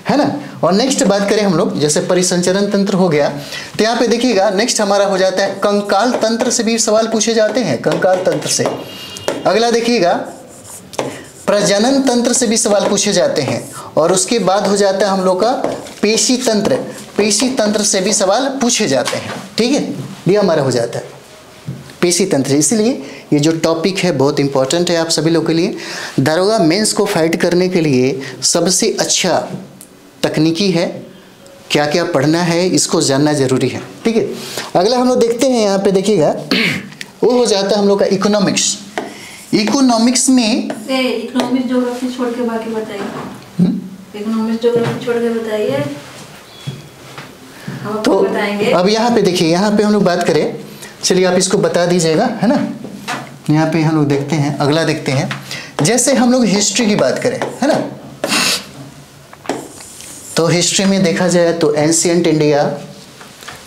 है ना। और नेक्स्ट बात करें हम लोग, जैसे परिसंचरण तंत्र हो गया तो यहाँ पे देखिएगा नेक्स्ट हमारा हो जाता है कंकाल तंत्र से भी सवाल पूछे जाते हैं, कंकाल तंत्र से। अगला देखिएगा प्रजनन तंत्र से भी सवाल पूछे जाते हैं। और उसके बाद हो जाता है हम लोग का पेशी तंत्र, पेशी तंत्र से भी सवाल पूछे जाते हैं, ठीक है। ये हमारा हो जाता है पेशी तंत्र। इसलिए ये जो टॉपिक है बहुत इंपॉर्टेंट है आप सभी लोग के लिए। दारोगा मेंस को फाइट करने के लिए सबसे अच्छा तकनीकी है, क्या क्या पढ़ना है इसको जानना जरूरी है, ठीक है। अगला हम लोग देखते हैं, यहाँ पे देखिएगा वो हो जाता है हम लोग का इकोनॉमिक्स। इकोनॉमिक्स में इकोनॉमिक्स ज्योग्राफी छोड़ के बाकी बताइए, इकोनॉमिक्स ज्योग्राफी छोड़ के बताइए, हम तो बताएंगे। अब यहाँ पे देखिए, यहाँ पे हम लोग बात करें, चलिए आप इसको बता दीजिएगा, है ना। यहाँ पे हम लोग देखते हैं, अगला देखते हैं, जैसे हम लोग हिस्ट्री की बात करें, है ना, तो हिस्ट्री में देखा जाए तो एंशिएंट इंडिया,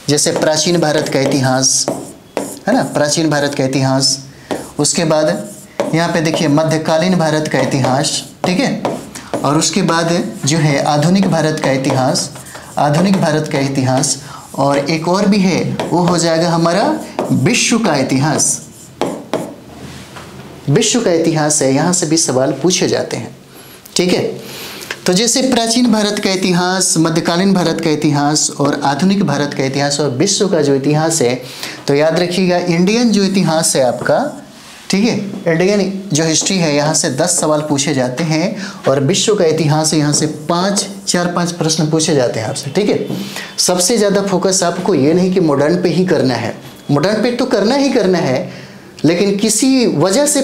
जैसे प्राचीन भारत का इतिहास, है ना, प्राचीन भारत का इतिहास। उसके बाद यहाँ पे देखिए मध्यकालीन भारत का इतिहास, ठीक है। और उसके बाद जो है आधुनिक भारत का इतिहास, आधुनिक भारत का इतिहास। और एक और भी है, वो हो जाएगा हमारा विश्व का इतिहास, विश्व का इतिहास है, यहाँ से भी सवाल पूछे जाते हैं। ठीक है, तो जैसे प्राचीन भारत का इतिहास, मध्यकालीन भारत का इतिहास और आधुनिक भारत का इतिहास और विश्व का जो इतिहास है, तो याद रखिएगा इंडियन जो इतिहास है आपका, ठीक है, इंडियन जो हिस्ट्री है यहाँ से 10 सवाल पूछे जाते हैं और विश्व का इतिहास है यहाँ से 4-5 प्रश्न पूछे जाते हैं आपसे। ठीक है, सबसे ज़्यादा फोकस आपको ये नहीं कि मॉडर्न पे ही करना है, मॉडर्न पे तो करना ही करना है, लेकिन किसी वजह से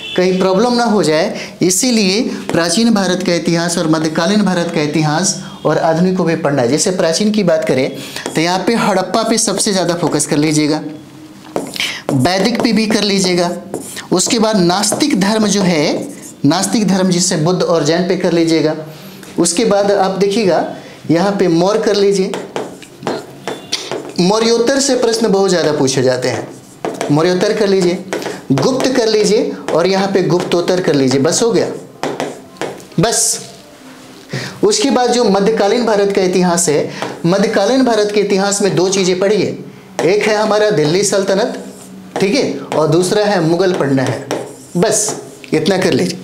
कहीं प्रॉब्लम ना हो जाए, इसीलिए प्राचीन भारत का इतिहास और मध्यकालीन भारत का इतिहास और आधुनिक को भी पढ़ना है। जैसे प्राचीन की बात करें तो यहाँ पे हड़प्पा पे सबसे ज़्यादा फोकस कर लीजिएगा, वैदिक पे भी कर लीजिएगा, उसके बाद नास्तिक धर्म जो है, नास्तिक धर्म जिससे बुद्ध और जैन पे कर लीजिएगा, उसके बाद आप देखिएगा यहाँ पे मौर्य कर लीजिए, मौर्योत्तर से प्रश्न बहुत ज़्यादा पूछे जाते हैं, मौर्योत्तर कर लीजिए, गुप्त कर लीजिए और यहाँ पे गुप्तोत्तर कर लीजिए, बस हो गया, बस। उसके बाद जो मध्यकालीन भारत का इतिहास है, मध्यकालीन भारत के इतिहास में 2 चीज़ें पढ़िए, एक है हमारा दिल्ली सल्तनत, ठीक है, और दूसरा है मुगल पढ़ना है, बस इतना कर लीजिए।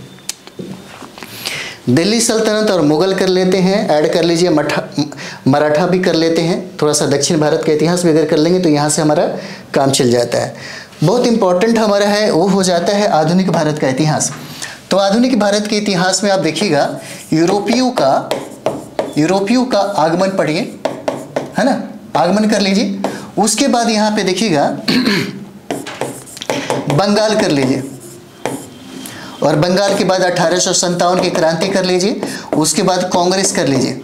दिल्ली सल्तनत और मुगल कर लेते हैं, ऐड कर लीजिए, मराठा भी कर लेते हैं, थोड़ा सा दक्षिण भारत का इतिहास भी अगर कर लेंगे तो यहाँ से हमारा काम चल जाता है। बहुत इंपॉर्टेंट हमारा है वो हो जाता है आधुनिक भारत का इतिहास। तो आधुनिक भारत के इतिहास में आप देखिएगा यूरोपियों का आगमन पढ़िए, है ना, आगमन कर लीजिए। उसके बाद यहाँ पे देखिएगा बंगाल कर लीजिए और बंगाल के बाद 1857 की क्रांति कर लीजिए, उसके बाद कांग्रेस कर लीजिए,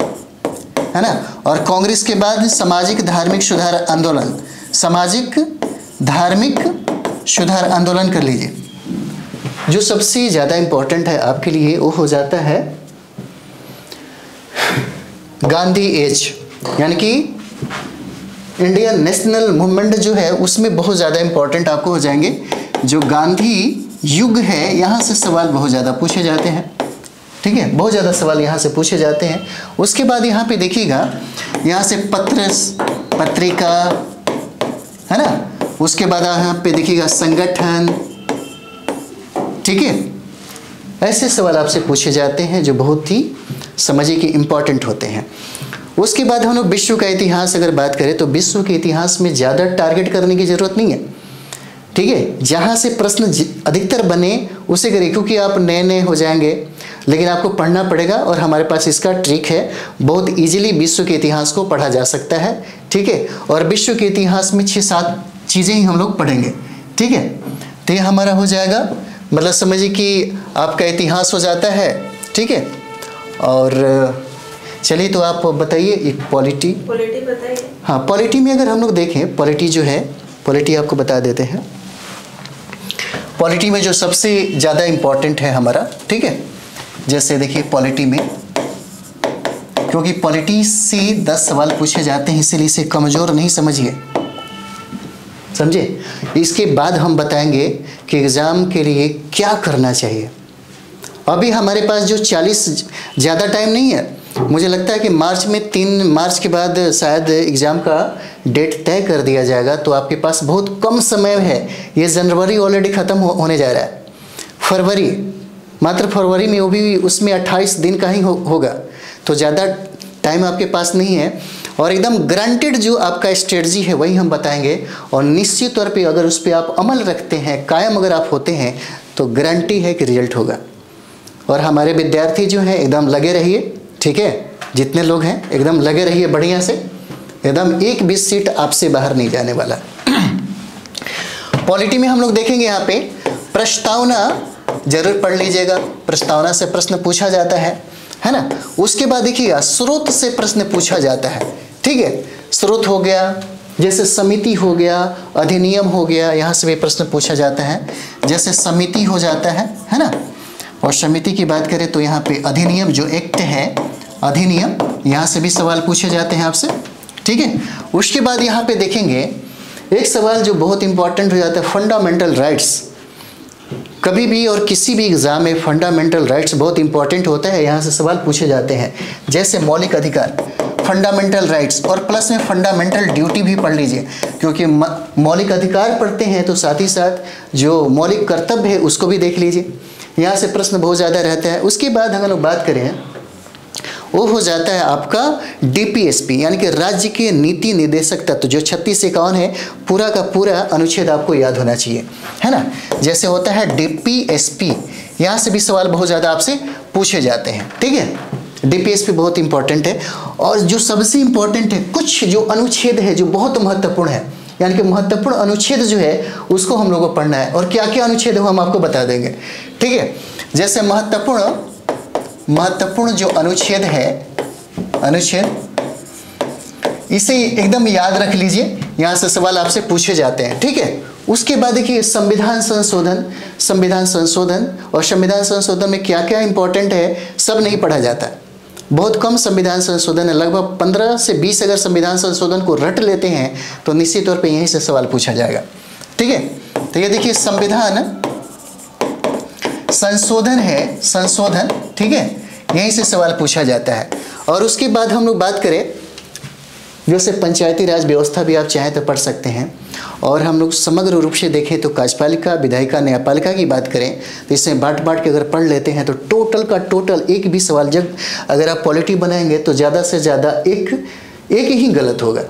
है ना, और कांग्रेस के बाद सामाजिक धार्मिक सुधार आंदोलन, सामाजिक धार्मिक सुधार आंदोलन कर लीजिए। जो सबसे ज़्यादा इंपॉर्टेंट है आपके लिए वो हो जाता है गांधी एज, यानी कि इंडियन नेशनल मूवमेंट जो है उसमें बहुत ज़्यादा इंपॉर्टेंट आपको हो जाएंगे। जो गांधी युग है यहाँ से सवाल बहुत ज़्यादा पूछे जाते हैं, ठीक है, बहुत ज़्यादा सवाल यहाँ से पूछे जाते हैं। उसके बाद यहाँ पे देखिएगा यहाँ से पत्रिका, है ना, उसके बाद यहाँ पे देखिएगा संगठन, ठीक है, ऐसे सवाल आपसे पूछे जाते हैं जो बहुत ही समझिए कि इम्पॉर्टेंट होते हैं। उसके बाद हम लोग विश्व का इतिहास अगर बात करें तो विश्व के इतिहास में ज़्यादा टारगेट करने की ज़रूरत नहीं है, ठीक है, जहाँ से प्रश्न अधिकतर बने उसे करें, क्योंकि आप नए हो जाएंगे, लेकिन आपको पढ़ना पड़ेगा और हमारे पास इसका ट्रिक है, बहुत इजीली विश्व के इतिहास को पढ़ा जा सकता है, ठीक है। और विश्व के इतिहास में 6-7 चीज़ें ही हम लोग पढ़ेंगे, ठीक है। तो ये हमारा हो जाएगा, मतलब समझिए कि आपका इतिहास हो जाता है, ठीक है। और चलिए तो आप बताइए एक पॉलिटी बताइए। हाँ, पॉलिटी में अगर हम लोग देखें, पॉलिटी जो है, पॉलिटी आपको बता देते हैं। पॉलिटी में जो सबसे ज़्यादा इम्पॉर्टेंट है हमारा, ठीक है, जैसे देखिए पॉलिटी में, क्योंकि पॉलिटी से 10 सवाल पूछे जाते हैं, इसीलिए इसे कमज़ोर नहीं समझिए, समझे। इसके बाद हम बताएंगे कि एग्ज़ाम के लिए क्या करना चाहिए। अभी हमारे पास जो 40 ज़्यादा टाइम नहीं है, मुझे लगता है कि मार्च में 3 मार्च के बाद शायद एग्ज़ाम का डेट तय कर दिया जाएगा, तो आपके पास बहुत कम समय है। ये जनवरी ऑलरेडी ख़त्म होने जा रहा है, फरवरी, मात्र फरवरी में, वो भी उसमें 28 दिन का ही होगा, तो ज़्यादा टाइम आपके पास नहीं है। और एकदम ग्रांटेड जो आपका स्ट्रेटजी है वही हम बताएंगे, और निश्चित तौर पे अगर उस पर आप अमल रखते हैं, कायम अगर आप होते हैं, तो गारंटी है कि रिजल्ट होगा। और हमारे विद्यार्थी जो हैं एकदम लगे रहिए, ठीक है, जितने लोग हैं एकदम लगे रहिए बढ़िया से, एकदम एक भी सीट आपसे बाहर नहीं जाने वाला। पॉलिटी में हम लोग देखेंगे यहाँ पे प्रस्तावना जरूर पढ़ लीजिएगा, प्रस्तावना से प्रश्न पूछा जाता है ना। उसके बाद देखिएगा स्रोत से प्रश्न पूछा जाता है, ठीक है, स्रोत हो गया, जैसे समिति हो गया, अधिनियम हो गया, यहाँ से भी प्रश्न पूछा जाता है, जैसे समिति हो जाता है ना। और समिति की बात करें तो यहाँ पे अधिनियम जो एक्ट है, अधिनियम, यहाँ से भी सवाल पूछे जाते हैं आपसे, ठीक है। उसके बाद यहाँ पे देखेंगे एक सवाल जो बहुत इंपॉर्टेंट हो जाता है, फंडामेंटल राइट्स। कभी भी और किसी भी एग्जाम में फंडामेंटल राइट्स बहुत इंपॉर्टेंट होता है, यहाँ से सवाल पूछे जाते हैं, जैसे मौलिक अधिकार। फंडामेंटल राइट्स और प्लस में फंडामेंटल ड्यूटी भी पढ़ लीजिए, क्योंकि मौलिक अधिकार पढ़ते हैं तो साथ ही साथ जो मौलिक कर्तव्य है उसको भी देख लीजिए। यहाँ से प्रश्न बहुत ज़्यादा रहता है। उसके बाद अगर लोग बात करें वो हो जाता है आपका डीपीएसपी, यानी कि राज्य के नीति निर्देशक तत्व, जो 36 से 51 है, पूरा का पूरा अनुच्छेद आपको याद होना चाहिए, है ना। जैसे होता है डीपीएसपी, यहाँ से भी सवाल बहुत ज़्यादा आपसे पूछे जाते हैं, ठीक है। डीपीएसपी बहुत इंपॉर्टेंट है। और जो सबसे इंपॉर्टेंट है, कुछ जो अनुच्छेद है जो बहुत महत्वपूर्ण है, यानी कि महत्वपूर्ण अनुच्छेद जो है उसको हम लोगों को पढ़ना है। और क्या क्या अनुच्छेद है वो हम आपको बता देंगे, ठीक है। जैसे महत्वपूर्ण जो अनुच्छेद है, अनुच्छेद इसे एकदम याद रख लीजिए, यहाँ से सवाल आपसे पूछे जाते हैं, ठीक है। उसके बाद देखिए संविधान संशोधन, संविधान संशोधन, और संविधान संशोधन में क्या क्या इंपॉर्टेंट है सब नहीं पढ़ा जाता, बहुत कम संविधान संशोधन है। लगभग 15 से 20 अगर संविधान संशोधन को रट लेते हैं तो निश्चित तौर पे यहीं से सवाल पूछा जाएगा, ठीक है। तो ये देखिए संविधान संशोधन है, संशोधन, ठीक है, यहीं से सवाल पूछा जाता है। और उसके बाद हम लोग बात करें जैसे पंचायती राज व्यवस्था भी आप चाहें तो पढ़ सकते हैं। और हम लोग समग्र रूप से देखें तो कार्यपालिका, विधायिका, न्यायपालिका की बात करें तो इसमें बांट के अगर पढ़ लेते हैं तो टोटल का टोटल एक भी सवाल जब अगर आप पॉलिटी बनाएंगे तो ज़्यादा से ज़्यादा एक ही गलत होगा,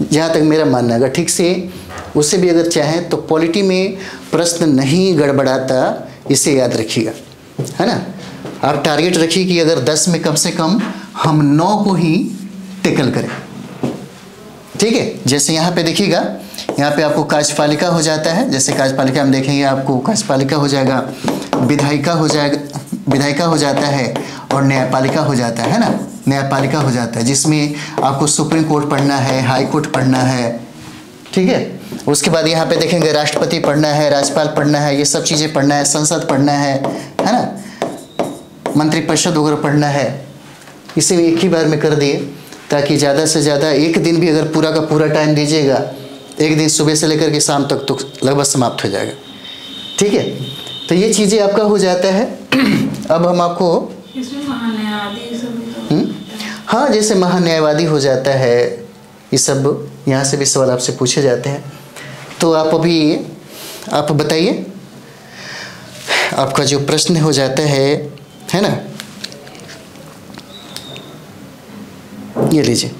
जहाँ तक मेरा मानना है। अगर ठीक से उससे भी अगर चाहें तो पॉलिटी में प्रश्न नहीं गड़बड़ाता, इसे याद रखिएगा, है ना। आप टारगेट रखिए कि अगर 10 में कम से कम हम 9 को ही टेकल करें, ठीक है। जैसे यहाँ पे देखिएगा, यहाँ पे आपको कार्यपालिका हो जाता है, जैसे कार्यपालिका हम देखेंगे आपको कार्यपालिका हो जाएगा, विधायिका हो जाएगा, विधायिका हो जाता है, और न्यायपालिका हो जाता है ना, न्यायपालिका हो जाता है, जिसमें आपको सुप्रीम कोर्ट पढ़ना है, हाई कोर्ट पढ़ना है, ठीक है। उसके बाद यहाँ पे देखेंगे राष्ट्रपति पढ़ना है, राज्यपाल पढ़ना है, ये सब चीज़ें पढ़ना है, संसद पढ़ना है ना, मंत्रिपरिषद वगैरह पढ़ना है। इसे एक ही बार में कर दिए ताकि ज़्यादा से ज़्यादा एक दिन भी अगर पूरा का पूरा टाइम दीजिएगा, एक दिन सुबह से लेकर के शाम तक तो लगभग समाप्त हो जाएगा, ठीक है। तो ये चीज़ें आपका हो जाता है। अब हम आपको इसमें महान्यायवादी, हाँ, जैसे महान्यायवादी हो जाता है, ये सब यहाँ से भी सवाल आपसे पूछे जाते हैं। तो आप अभी आप बताइए, आपका जो प्रश्न हो जाता है ना, ये लीजिए।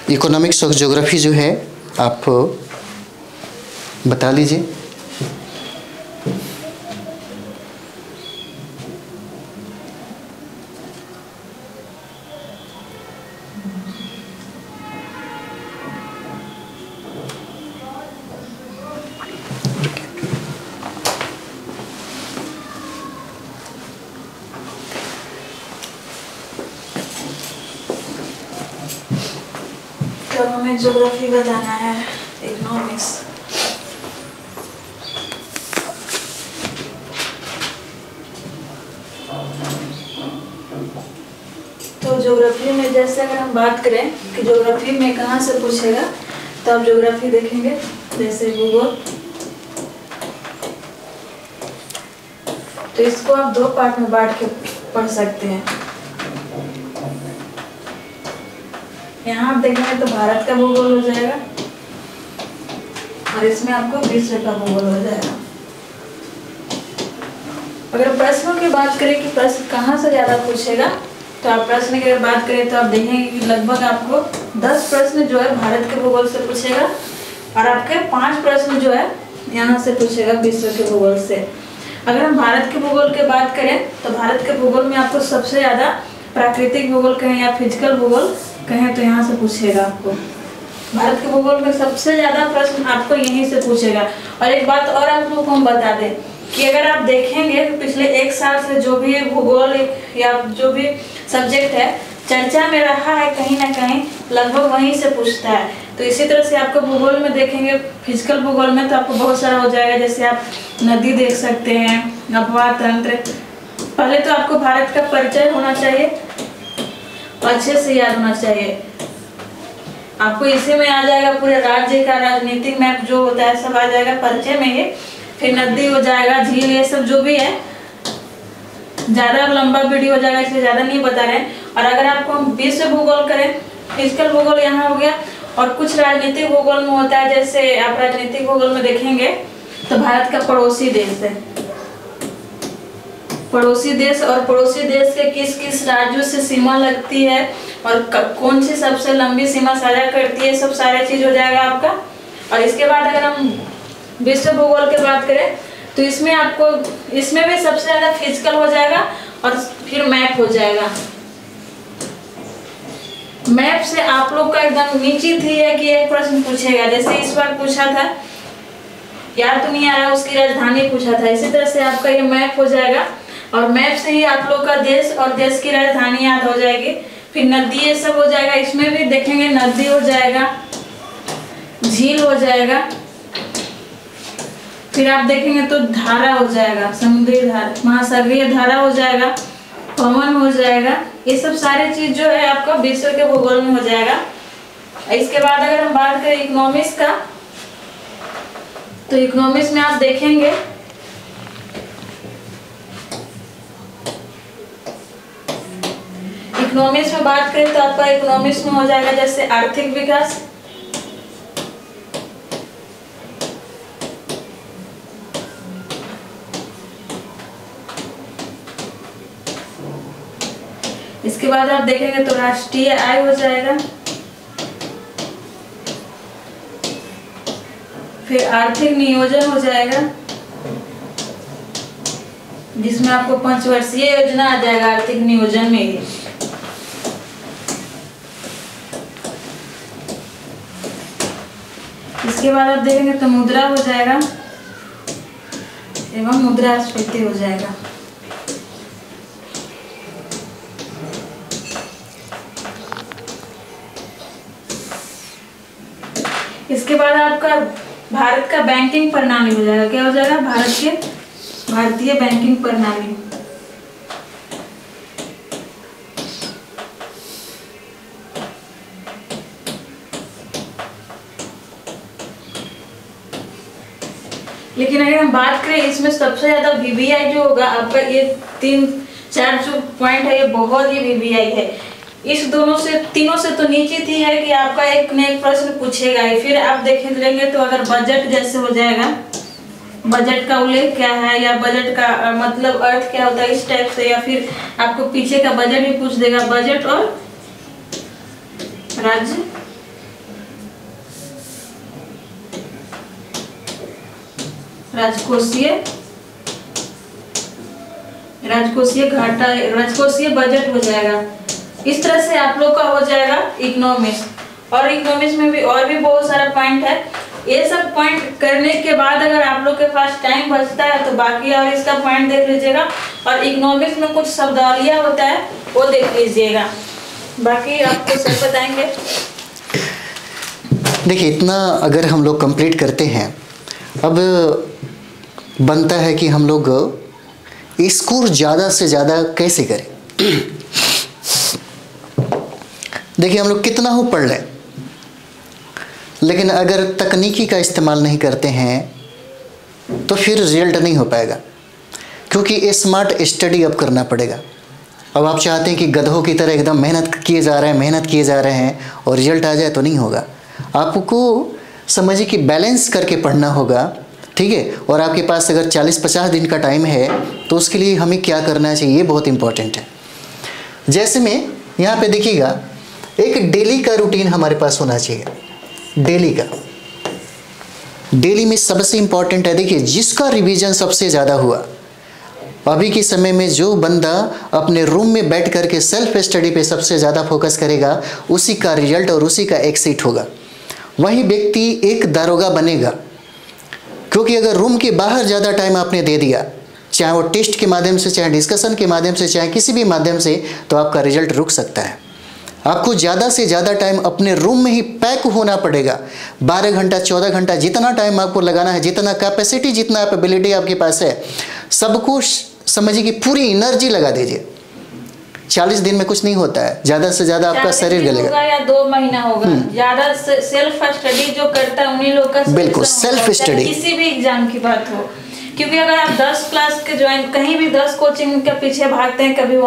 इकोनॉमिक्स और ज्योग्राफी जो है आप बता लीजिए। तो हमें ज्योग्राफी बताना है, इकोनॉमिक्स। तो ज्योग्राफी में जैसे अगर हम बात करें कि ज्योग्राफी में कहाँ से पूछेगा, तो आप ज्योग्राफी देखेंगे जैसे भूगोल, तो इसको आप 2 पार्ट में बांट के पढ़ सकते हैं। यहाँ आप देखेंगे तो भारत का भूगोल हो जाएगा, और इसमें आपको विश्व का भूगोल हो जाएगा। अगर प्रश्नों की बात करें कि प्रश्न कहाँ से ज़्यादा पूछेगा, तो आप प्रश्न की अगर बात करें तो आप देखेंगे कि लगभग आपको 10 प्रश्न जो है भारत के भूगोल से पूछेगा, और आपके 5 प्रश्न जो है यहाँ से पूछेगा विश्व के भूगोल से। अगर हम भारत के भूगोल की बात करें तो भारत के भूगोल में आपको सबसे ज़्यादा प्राकृतिक भूगोल कहें या फिजिकल भूगोल कहें तो यहाँ से पूछेगा आपको। भारत के भूगोल में सबसे ज़्यादा प्रश्न आपको यहीं से पूछेगा। और एक बात और आप लोगों को हम बता दें कि अगर आप देखेंगे तो पिछले 1 साल से जो भी भूगोल या जो भी सब्जेक्ट है चर्चा में रहा है, कहीं ना कहीं लगभग वहीं से पूछता है। तो इसी तरह से आपको भूगोल में देखेंगे, फिजिकल भूगोल में तो आपको बहुत सारा हो जाएगा। जैसे आप नदी देख सकते हैं, अपवाह तंत्र। पहले तो आपको भारत का परिचय होना चाहिए, अच्छे से याद होना चाहिए। आपको इसी में आ जाएगा पूरे राज्य का राजनीतिक मैप जो होता है सब आ जाएगा परिचय में ही। फिर नदी हो जाएगा, झील, ये सब जो भी है ज़्यादा लंबा वीडियो हो जाएगा, इसलिए ज़्यादा नहीं बता रहे हैं। और अगर आपको हम विश्व भूगोल करें, फिजिकल भूगोल यहाँ हो गया, और कुछ राजनीतिक भूगोल में होता है। जैसे आप राजनीतिक भूगोल में देखेंगे तो भारत का पड़ोसी देश है, पड़ोसी देश, और पड़ोसी देश के किस किस राज्यों से सीमा लगती है और कौन सी सबसे लंबी सीमा साझा करती है, सब सारे चीज हो जाएगा आपका। और इसके बाद अगर हम विश्व भूगोल की बात करें तो इसमें आपको, इसमें भी सबसे ज्यादा फिजिकल हो जाएगा और फिर मैप हो जाएगा। मैप से आप लोग का एकदम निश्चित ही है कि एक प्रश्न पूछेगा, जैसे इस बार पूछा था, याद तो नहीं आ रहा, उसकी राजधानी पूछा था। इसी तरह से आपका ये मैप हो जाएगा और मैप से ही आप लोग का देश और देश की राजधानी याद हो जाएगी। फिर नदी ये सब हो जाएगा, इसमें भी देखेंगे नदी हो जाएगा, झील हो जाएगा, फिर आप देखेंगे तो धारा हो जाएगा, समुद्री धारा, महासागरीय धारा हो जाएगा, पवन हो जाएगा। ये सब सारे चीज जो है आपका विश्व के भूगोल में हो जाएगा। इसके बाद अगर हम बात करें इकोनॉमिक्स का, तो इकोनॉमिक्स में आप देखेंगे इकोनॉमिक्स में बात करें तो आपका इकोनॉमिक्स में हो जाएगा जैसे आर्थिक विकास, इसके बाद आप देखेंगे तो राष्ट्रीय आय हो जाएगा, फिर आर्थिक नियोजन हो जाएगा जिसमें आपको पंचवर्षीय योजना आ जाएगा आर्थिक नियोजन में ही। इसके बाद आप देखेंगे तो मुद्रा हो जाएगा एवं मुद्रास्फीति हो जाएगा। इसके बाद आपका भारत का बैंकिंग प्रणाली हो जाएगा। क्या हो जाएगा? भारतीय बैंकिंग प्रणाली। लेकिन अगर हम बात करें इसमें सबसे ज्यादा वीवीआई जो होगा आपका, ये 3-4 जो पॉइंट है ये बहुत ही वीवीआई है। इस तीनों से तो निश्चित ही है कि आपका एक न एक प्रश्न पूछेगा ही। फिर आप देखेंगे तो अगर बजट जैसे हो जाएगा, बजट का उल्लेख क्या है या बजट का मतलब अर्थ क्या होता है इस टाइप से, या फिर आपको पीछे का बजट भी पूछ देगा, बजट और राजकोषीय घाटा, राजकोषीय बजट हो जाएगा। इस तरह से आप लोग का हो जाएगा इकोनॉमिक्स। और इकोनॉमिक्स में भी और भी बहुत सारा पॉइंट है। ये सब पॉइंट करने के बाद अगर आप लोग के पास टाइम बचता है तो बाकी और इसका पॉइंट देख लीजिएगा। और इकोनॉमिक्स में कुछ शब्दावलियाँ होता है वो देख लीजिएगा, बाकी आपको सब बताएंगे। देखिए, इतना अगर हम लोग कंप्लीट करते हैं, अब बनता है कि हम लोग स्कोर ज़्यादा से ज़्यादा कैसे करें। देखिए, हम लोग कितना हो पढ़ लें, लेकिन अगर तकनीकी का इस्तेमाल नहीं करते हैं तो फिर रिजल्ट नहीं हो पाएगा, क्योंकि स्मार्ट स्टडी अब करना पड़ेगा। अब आप चाहते हैं कि गधों की तरह एकदम मेहनत किए जा रहे हैं और रिजल्ट आ जाए, तो नहीं होगा। आपको समझिए कि बैलेंस करके पढ़ना होगा, ठीक है। और आपके पास अगर 40-50 दिन का टाइम है तो उसके लिए हमें क्या करना चाहिए, ये बहुत इंपॉर्टेंट है। जैसे में यहाँ पे देखिएगा, एक डेली का रूटीन हमारे पास होना चाहिए। डेली में सबसे इंपॉर्टेंट है, देखिए, जिसका रिवीजन सबसे ज़्यादा हुआ, अभी के समय में जो बंदा अपने रूम में बैठ करके सेल्फ स्टडी पे सबसे ज़्यादा फोकस करेगा, उसी का रिजल्ट और उसी का एक सीट होगा। वही व्यक्ति एक दारोगा बनेगा, क्योंकि अगर रूम के बाहर ज़्यादा टाइम आपने दे दिया, चाहे वो टेस्ट के माध्यम से, चाहे डिस्कशन के माध्यम से, चाहे किसी भी माध्यम से, तो आपका रिजल्ट रुक सकता है। आपको ज़्यादा से ज़्यादा टाइम अपने रूम में ही पैक होना पड़ेगा। 12 घंटा 14 घंटा जितना टाइम आपको लगाना है, जितना कैपेसिटी, जितना एबिलिटी आपके पास है, सब कुछ समझिए कि पूरी एनर्जी लगा दीजिए। 40 दिन में कुछ नहीं होता है, ज़्यादा से ज़्यादा आपका शरीर गलेगा, या 2 महीना होगा। ज़्यादा सेल्फ स्टडी जो करता है उन्हीं लोग का, बिल्कुल सेल्फ स्टडी, किसी भी एग्जाम की बात हो, क्योंकि अगर आप 10 क्लास के ज्वाइन कहीं भी 10 कोचिंग के पीछे भागते हैं, कभी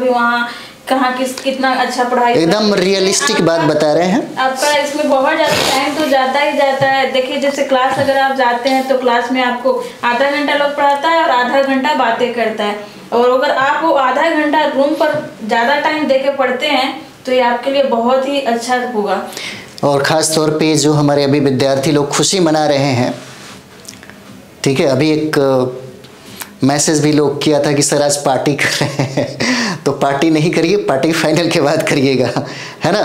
वहाँ कहाँ कितना अच्छा पढ़ाई, एकदम रियलिस्टिक बात बता रहे हैं। आपका इसमें बहुत ज़्यादा टाइम तो जाता ही जाता है। देखिए जैसे क्लास अगर आप जाते हैं तो क्लास में आपको आधा घंटा लोग पढ़ाता है और आधा घंटा बातें करता है, और अगर आप वो आधा घंटा रूम पर ज़्यादा टाइम दे के पढ़ते हैं तो ये आपके लिए बहुत ही अच्छा होगा। और ख़ास तौर पे जो हमारे अभी विद्यार्थी लोग खुशी मना रहे हैं, ठीक है, अभी एक मैसेज भी लोग किया था कि सर आज पार्टी कर रहे हैं तो पार्टी नहीं करिए, पार्टी फाइनल के बाद करिएगा, है ना।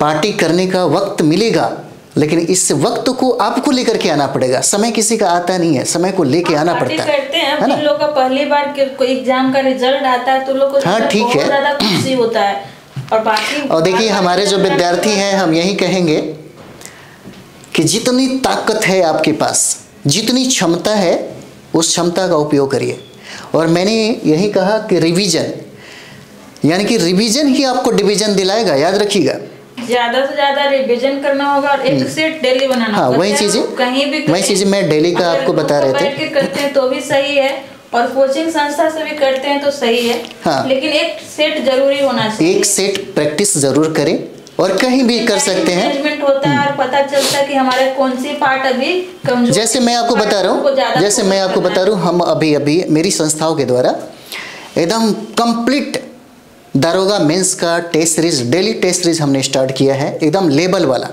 पार्टी करने का वक्त मिलेगा, लेकिन इस वक्त को आपको लेकर के आना पड़ेगा। समय किसी का आता नहीं है, समय को लेके आना पड़ता है। करते हैं जिन लोगों का पहली बार कोई एग्जाम का रिजल्ट आता है तो लोग को हाँ ठीक है, ज़्यादा खुशी होता है। और बाकी और देखिए हमारे जो विद्यार्थी हैं, हम यही कहेंगे कि जितनी ताकत है आपके पास, जितनी क्षमता है, उस क्षमता का उपयोग करिए। और मैंने यही कहा कि रिवीजन, यानी कि रिवीजन ही आपको डिवीजन दिलाएगा, याद रखिएगा। ज़्यादा से ज़्यादा रिवीजन करना होगा और एक सेट डेली बनाना होगा। वही चीज़ें मैं डेली का आपको बता रहे थे। करते हैं तो भी सही है, और कोचिंग संस्था से भी करते हैं तो सही है। हाँ। लेकिन एक सेट जरूरी होना चाहिए, एक सेट प्रैक्टिस जरूर करें, और कहीं भी कर सकते हैं। मैनेजमेंट होता है और पता चलता है कि हमारे कौन सी पार्ट अभी कमजोर। जैसे मैं आपको बता रहा हूँ, हम अभी मेरी संस्थाओं के द्वारा एकदम कंप्लीट दारोगा मेंस का test series, daily test series हमने स्टार्ट किया है, एकदम लेबल वाला।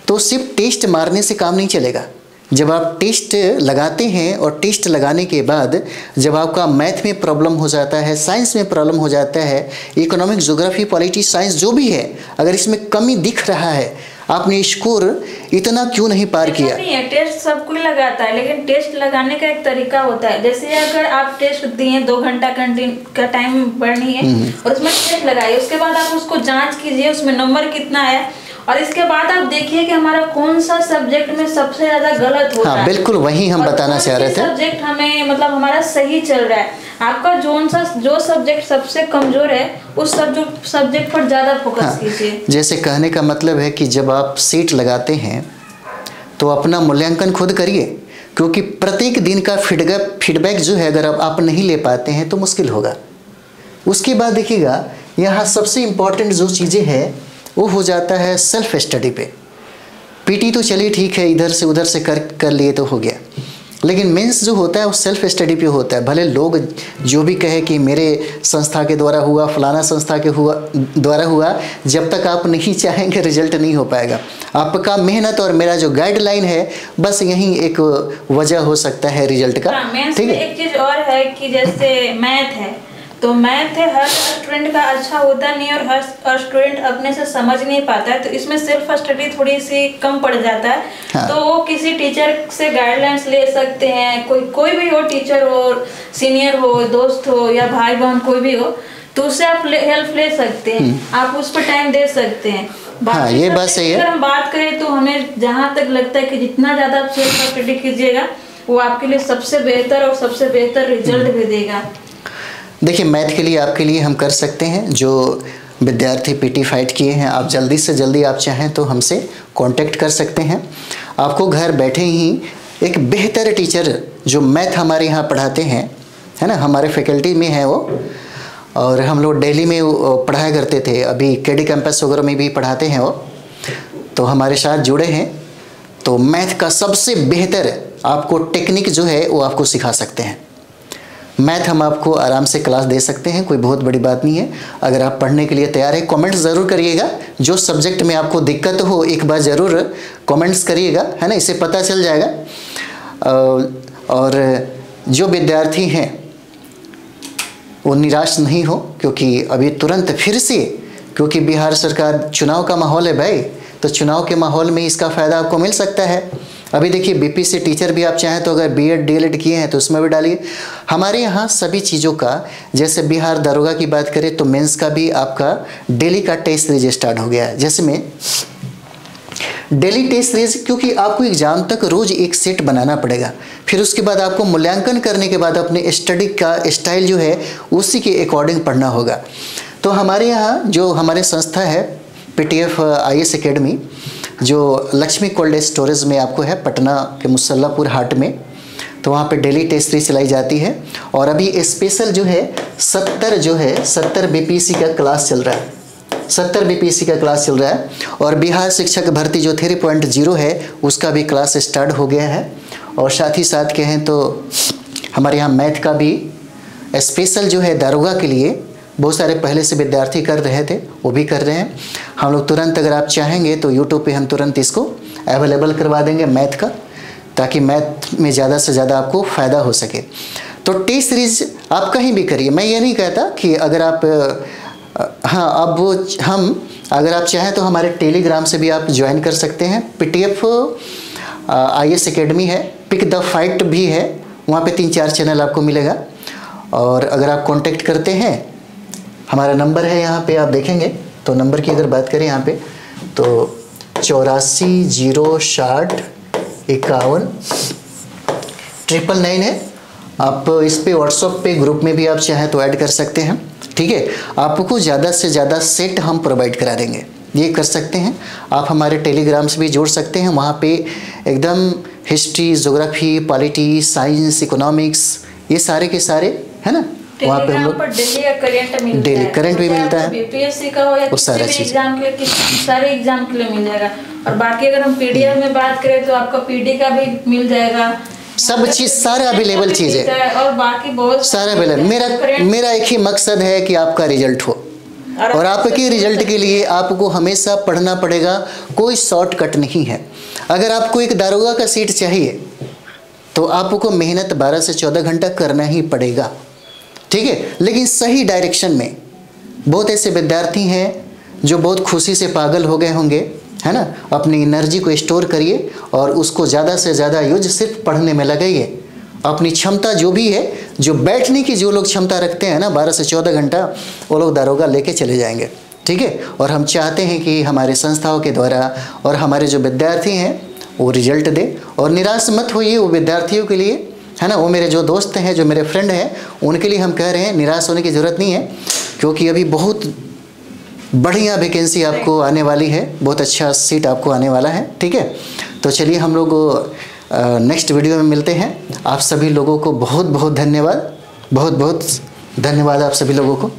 तो सिर्फ टेस्ट मारने से काम नहीं चलेगा। जब आप टेस्ट लगाते हैं और टेस्ट लगाने के बाद जब आपका मैथ में प्रॉब्लम हो जाता है, साइंस में प्रॉब्लम हो जाता है, इकोनॉमिक, ज्योग्राफी, पॉलिटी, साइंस जो भी है, अगर इसमें कमी दिख रहा है, आपने स्कोर इतना क्यों नहीं पार किया? नहीं है, टेस्ट सब कोई लगाता है, लेकिन टेस्ट लगाने का एक तरीका होता है। जैसे अगर आप टेस्ट दिए 2 घंटा का टाइम पढ़नी है और उसमें टेस्ट लगाइए, उसके बाद आप उसको जाँच कीजिए उसमें नंबर कितना है, और इसके बाद आप देखिए कि हमारा कौन सा सब्जेक्ट में सबसे ज्यादा गलत हो रहा है। बिल्कुल वही हम बताना चाह रहे थे। सब्जेक्ट हमें मतलब हमारा सही चल रहा है। आपका जो सब्जेक्ट सबसे कमजोर है उस सब्जेक्ट पर ज्यादा फोकस कीजिए। जैसे कहने का मतलब है कि जब आप सीट लगाते हैं तो अपना मूल्यांकन खुद करिए, क्योंकि प्रत्येक दिन का फीडबैक जो है अगर आप नहीं ले पाते हैं तो मुश्किल होगा। उसके बाद देखिएगा यहाँ सबसे इम्पोर्टेंट जो चीज़ें हैं वो हो जाता है सेल्फ स्टडी पे। पीटी तो चलिए ठीक है, इधर से उधर से कर लिए तो हो गया, लेकिन मेंस जो होता है वो सेल्फ स्टडी पे होता है। भले लोग जो भी कहे कि मेरे संस्था के द्वारा हुआ, फलाना संस्था के द्वारा हुआ, जब तक आप नहीं चाहेंगे रिजल्ट नहीं हो पाएगा। आपका मेहनत और मेरा जो गाइडलाइन है, बस यही एक वजह हो सकता है रिजल्ट का। ठीक है। एक चीज़ और है कि जैसे मैथ है, तो मैथ है हर स्टूडेंट का अच्छा होता नहीं और हर स्टूडेंट अपने से समझ नहीं पाता है, तो इसमें सेल्फ स्टडी थोड़ी सी कम पड़ जाता है। हाँ। तो वो किसी टीचर से गाइडलाइंस ले सकते हैं, कोई भी हो, टीचर हो, सीनियर हो, दोस्त हो या भाई बहन कोई भी हो, तो उससे आप हेल्प ले सकते हैं, आप उस पर टाइम दे सकते हैं। हाँ, ये बात सही है। अगर हम बात करें तो हमें जहाँ तक लगता है कि जितना ज़्यादा आप सेल्फ स्टडी कीजिएगा वो आपके लिए सबसे बेहतर और सबसे बेहतर रिजल्ट भी देगा। देखिए मैथ के लिए आपके लिए हम कर सकते हैं, जो विद्यार्थी पीटी फाइट किए हैं, आप जल्दी से जल्दी आप चाहें तो हमसे कांटेक्ट कर सकते हैं। आपको घर बैठे ही एक बेहतर टीचर जो मैथ हमारे यहाँ पढ़ाते हैं, है ना, हमारे फैकल्टी में है वो, और हम लोग दिल्ली में पढ़ाया करते थे, अभी केडी कैंपस वगैरह में भी पढ़ाते हैं वो, तो हमारे साथ जुड़े हैं। तो मैथ का सबसे बेहतर आपको टेक्निक जो है वो आपको सिखा सकते हैं। मैथ हम आपको आराम से क्लास दे सकते हैं, कोई बहुत बड़ी बात नहीं है। अगर आप पढ़ने के लिए तैयार है, कमेंट्स ज़रूर करिएगा। जो सब्जेक्ट में आपको दिक्कत हो एक बार ज़रूर कमेंट्स करिएगा, है ना, इससे पता चल जाएगा। और जो विद्यार्थी हैं वो निराश नहीं हो, क्योंकि अभी तुरंत फिर से, क्योंकि बिहार सरकार चुनाव का माहौल है भाई, तो चुनाव के माहौल में इसका फ़ायदा आपको मिल सकता है। अभी देखिए बीपीएससी टीचर भी आप चाहें तो अगर बीएड डीएलएड किए हैं तो उसमें भी डालिए। हमारे यहाँ सभी चीज़ों का, जैसे बिहार दरोगा की बात करें तो मेंस का भी आपका डेली का टेस्ट सीरीज स्टार्ट हो गया है। जैसे में डेली टेस्ट सीरीज, क्योंकि आपको एग्जाम तक रोज़ एक सेट बनाना पड़ेगा, फिर उसके बाद आपको मूल्यांकन करने के बाद अपने स्टडी का स्टाइल जो है उसी के अकॉर्डिंग पढ़ना होगा। तो हमारे यहाँ जो हमारे संस्था है पीटीएफ आईएएस एकेडमी, जो लक्ष्मी कोल्ड स्टोरेज में आपको है, पटना के मुसल्लापुर हाट में, तो वहाँ पे डेली टेस्ट सीरीज चलाई जाती है। और अभी स्पेशल जो है 70 बीपीएससी का क्लास चल रहा है, 70 बीपीएससी का क्लास चल रहा है। और बिहार शिक्षक भर्ती जो 3.0 है उसका भी क्लास स्टार्ट हो गया है। और साथ ही साथ कहें तो हमारे यहाँ मैथ का भी स्पेशल जो है दारोगा के लिए बहुत सारे पहले से विद्यार्थी कर रहे थे, वो भी कर रहे हैं। हम लोग तुरंत अगर आप चाहेंगे तो यूट्यूब पे हम तुरंत इसको अवेलेबल करवा देंगे मैथ का, ताकि मैथ में ज़्यादा से ज़्यादा आपको फ़ायदा हो सके। तो टेस्ट सीरीज आप कहीं भी करिए, मैं ये नहीं कहता कि अगर आप अगर आप चाहें तो हमारे टेलीग्राम से भी आप ज्वाइन कर सकते हैं। PTF IAS एकेडमी है, पिक द फाइट भी है, वहाँ पे 3-4 चैनल आपको मिलेगा। और अगर आप कांटेक्ट करते हैं, हमारा नंबर है यहाँ पे आप देखेंगे तो नंबर की अगर बात करें यहाँ पे तो 84 060 51 999 है। आप इस पे व्हाट्सएप पे ग्रुप में भी आप चाहें तो ऐड कर सकते हैं, ठीक है। आपको ज़्यादा से ज़्यादा सेट हम प्रोवाइड करा देंगे, ये कर सकते हैं। आप हमारे टेलीग्राम से भी जुड़ सकते हैं, वहाँ पे एकदम history, geography, polity, science, economics, ये सारे के सारे है ना, वहाँ पे हम लोग डेली करंट भी मिलता है, बीपीएससी का हो या किसी भी एग्जाम के लिए, सारे एग्जाम के लिए मिल जाएगा। और बाकी अगर हम पीडीएफ में बात करें तो आपको पीडी का भी मिल जाएगा, सब चीज़ सारा अवेलेबल चीज़ है और बाकी बहुत सारा अवेलेबल। मेरा एक ही मकसद है कि आपका रिजल्ट हो, और आपके रिजल्ट के लिए आपको हमेशा पढ़ना पड़ेगा, कोई शॉर्टकट नहीं है। अगर आपको एक दारोगा का सीट चाहिए तो आपको मेहनत 12 से 14 घंटा करना ही पड़ेगा, ठीक है, लेकिन सही डायरेक्शन में। बहुत ऐसे विद्यार्थी हैं जो बहुत खुशी से पागल हो गए होंगे, है ना। अपनी एनर्जी को स्टोर करिए और उसको ज़्यादा से ज़्यादा यूज सिर्फ पढ़ने में लगाइए। अपनी क्षमता जो भी है, जो बैठने की जो लोग क्षमता रखते हैं ना 12 से 14 घंटा, वो लोग दारोगा लेके चले जाएंगे, ठीक है। और हम चाहते हैं कि हमारे संस्थाओं के द्वारा और हमारे जो विद्यार्थी हैं वो रिजल्ट दे। और निराश मत होइए वो विद्यार्थियों के लिए, है ना, वो मेरे जो दोस्त हैं, जो मेरे फ्रेंड हैं, उनके लिए हम कह रहे हैं निराश होने की ज़रूरत नहीं है, क्योंकि अभी बहुत बढ़िया वैकेंसी आपको आने वाली है, बहुत अच्छा सीट आपको आने वाला है, ठीक है। तो चलिए हम लोग नेक्स्ट वीडियो में मिलते हैं। आप सभी लोगों को बहुत बहुत धन्यवाद, बहुत बहुत धन्यवाद आप सभी लोगों को।